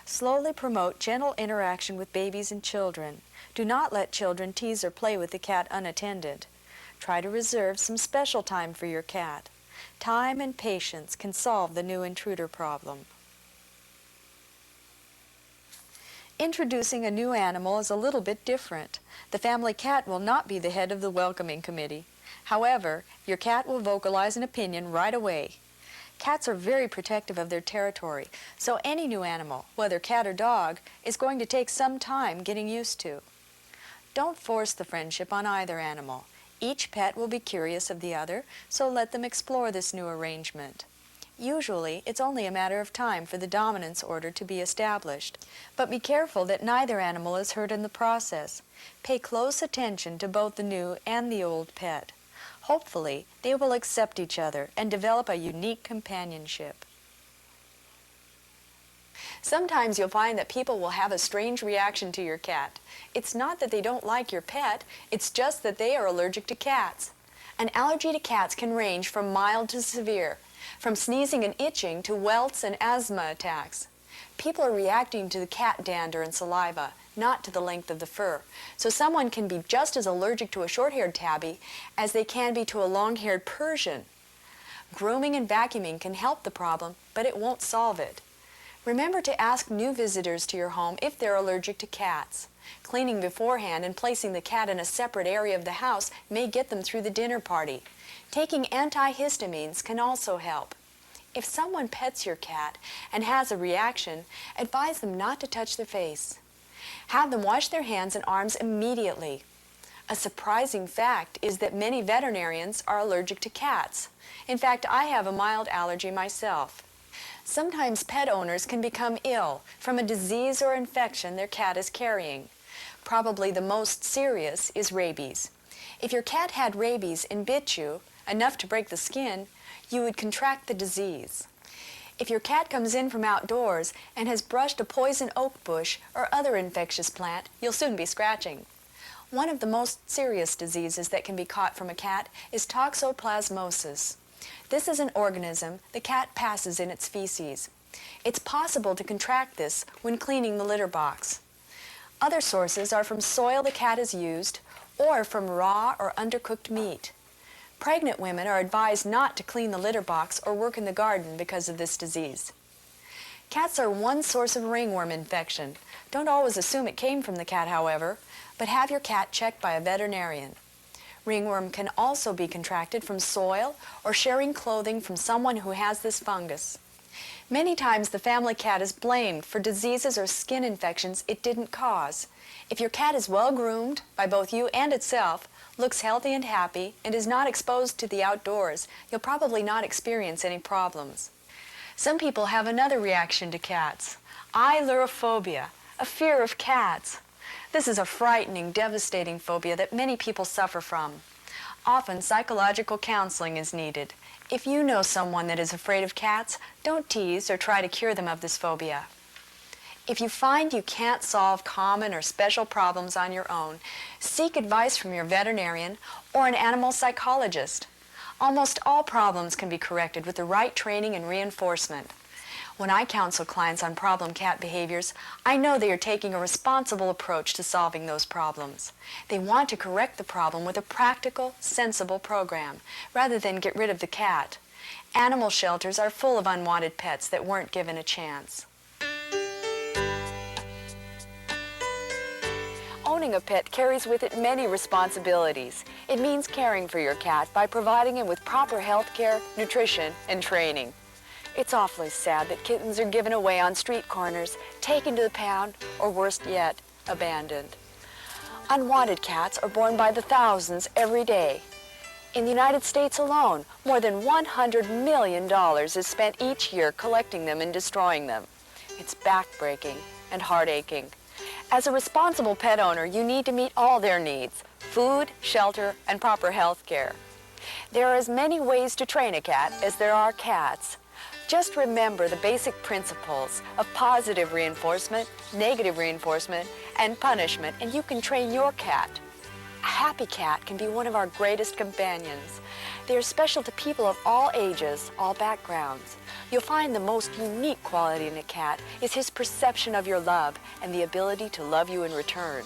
Slowly promote gentle interaction with babies and children. Do not let children tease or play with the cat unattended. Try to reserve some special time for your cat. Time and patience can solve the new intruder problem. Introducing a new animal is a little bit different. The family cat will not be the head of the welcoming committee. However, your cat will vocalize an opinion right away. Cats are very protective of their territory, so any new animal, whether cat or dog, is going to take some time getting used to. Don't force the friendship on either animal. Each pet will be curious of the other, so let them explore this new arrangement. Usually, it's only a matter of time for the dominance order to be established. But be careful that neither animal is hurt in the process. Pay close attention to both the new and the old pet. Hopefully, they will accept each other and develop a unique companionship. Sometimes you'll find that people will have a strange reaction to your cat. It's not that they don't like your pet, it's just that they are allergic to cats. An allergy to cats can range from mild to severe, from sneezing and itching to welts and asthma attacks. People are reacting to the cat dander and saliva, not to the length of the fur. So someone can be just as allergic to a short-haired tabby as they can be to a long-haired Persian. Grooming and vacuuming can help the problem, but it won't solve it. Remember to ask new visitors to your home if they're allergic to cats. Cleaning beforehand and placing the cat in a separate area of the house may get them through the dinner party. Taking antihistamines can also help. If someone pets your cat and has a reaction, advise them not to touch their face. Have them wash their hands and arms immediately. A surprising fact is that many veterinarians are allergic to cats. In fact, I have a mild allergy myself. Sometimes pet owners can become ill from a disease or infection their cat is carrying. Probably the most serious is rabies. If your cat had rabies and bit you, enough to break the skin, you would contract the disease. If your cat comes in from outdoors and has brushed a poison oak bush or other infectious plant, you'll soon be scratching. One of the most serious diseases that can be caught from a cat is toxoplasmosis. This is an organism the cat passes in its feces. It's possible to contract this when cleaning the litter box. Other sources are from soil the cat has used or from raw or undercooked meat. Pregnant women are advised not to clean the litter box or work in the garden because of this disease. Cats are one source of ringworm infection. Don't always assume it came from the cat, however, but have your cat checked by a veterinarian. Ringworm can also be contracted from soil or sharing clothing from someone who has this fungus. Many times the family cat is blamed for diseases or skin infections it didn't cause. If your cat is well groomed by both you and itself, looks healthy and happy, and is not exposed to the outdoors, you'll probably not experience any problems. Some people have another reaction to cats, ailurophobia, a fear of cats. This is a frightening, devastating phobia that many people suffer from. Often psychological counseling is needed. If you know someone that is afraid of cats, don't tease or try to cure them of this phobia. If you find you can't solve common or special problems on your own, seek advice from your veterinarian or an animal psychologist. Almost all problems can be corrected with the right training and reinforcement. When I counsel clients on problem cat behaviors, I know they are taking a responsible approach to solving those problems. They want to correct the problem with a practical, sensible program, rather than get rid of the cat. Animal shelters are full of unwanted pets that weren't given a chance. Owning a pet carries with it many responsibilities. It means caring for your cat by providing him with proper health care, nutrition, and training. It's awfully sad that kittens are given away on street corners, taken to the pound, or worse yet, abandoned. Unwanted cats are born by the thousands every day. In the United States alone, more than $100 million is spent each year collecting them and destroying them. It's backbreaking and heart-aching. As a responsible pet owner, you need to meet all their needs: food, shelter, and proper health care. There are as many ways to train a cat as there are cats. Just remember the basic principles of positive reinforcement, negative reinforcement, and punishment, and you can train your cat. A happy cat can be one of our greatest companions. They are special to people of all ages, all backgrounds. You'll find the most unique quality in a cat is his perception of your love and the ability to love you in return.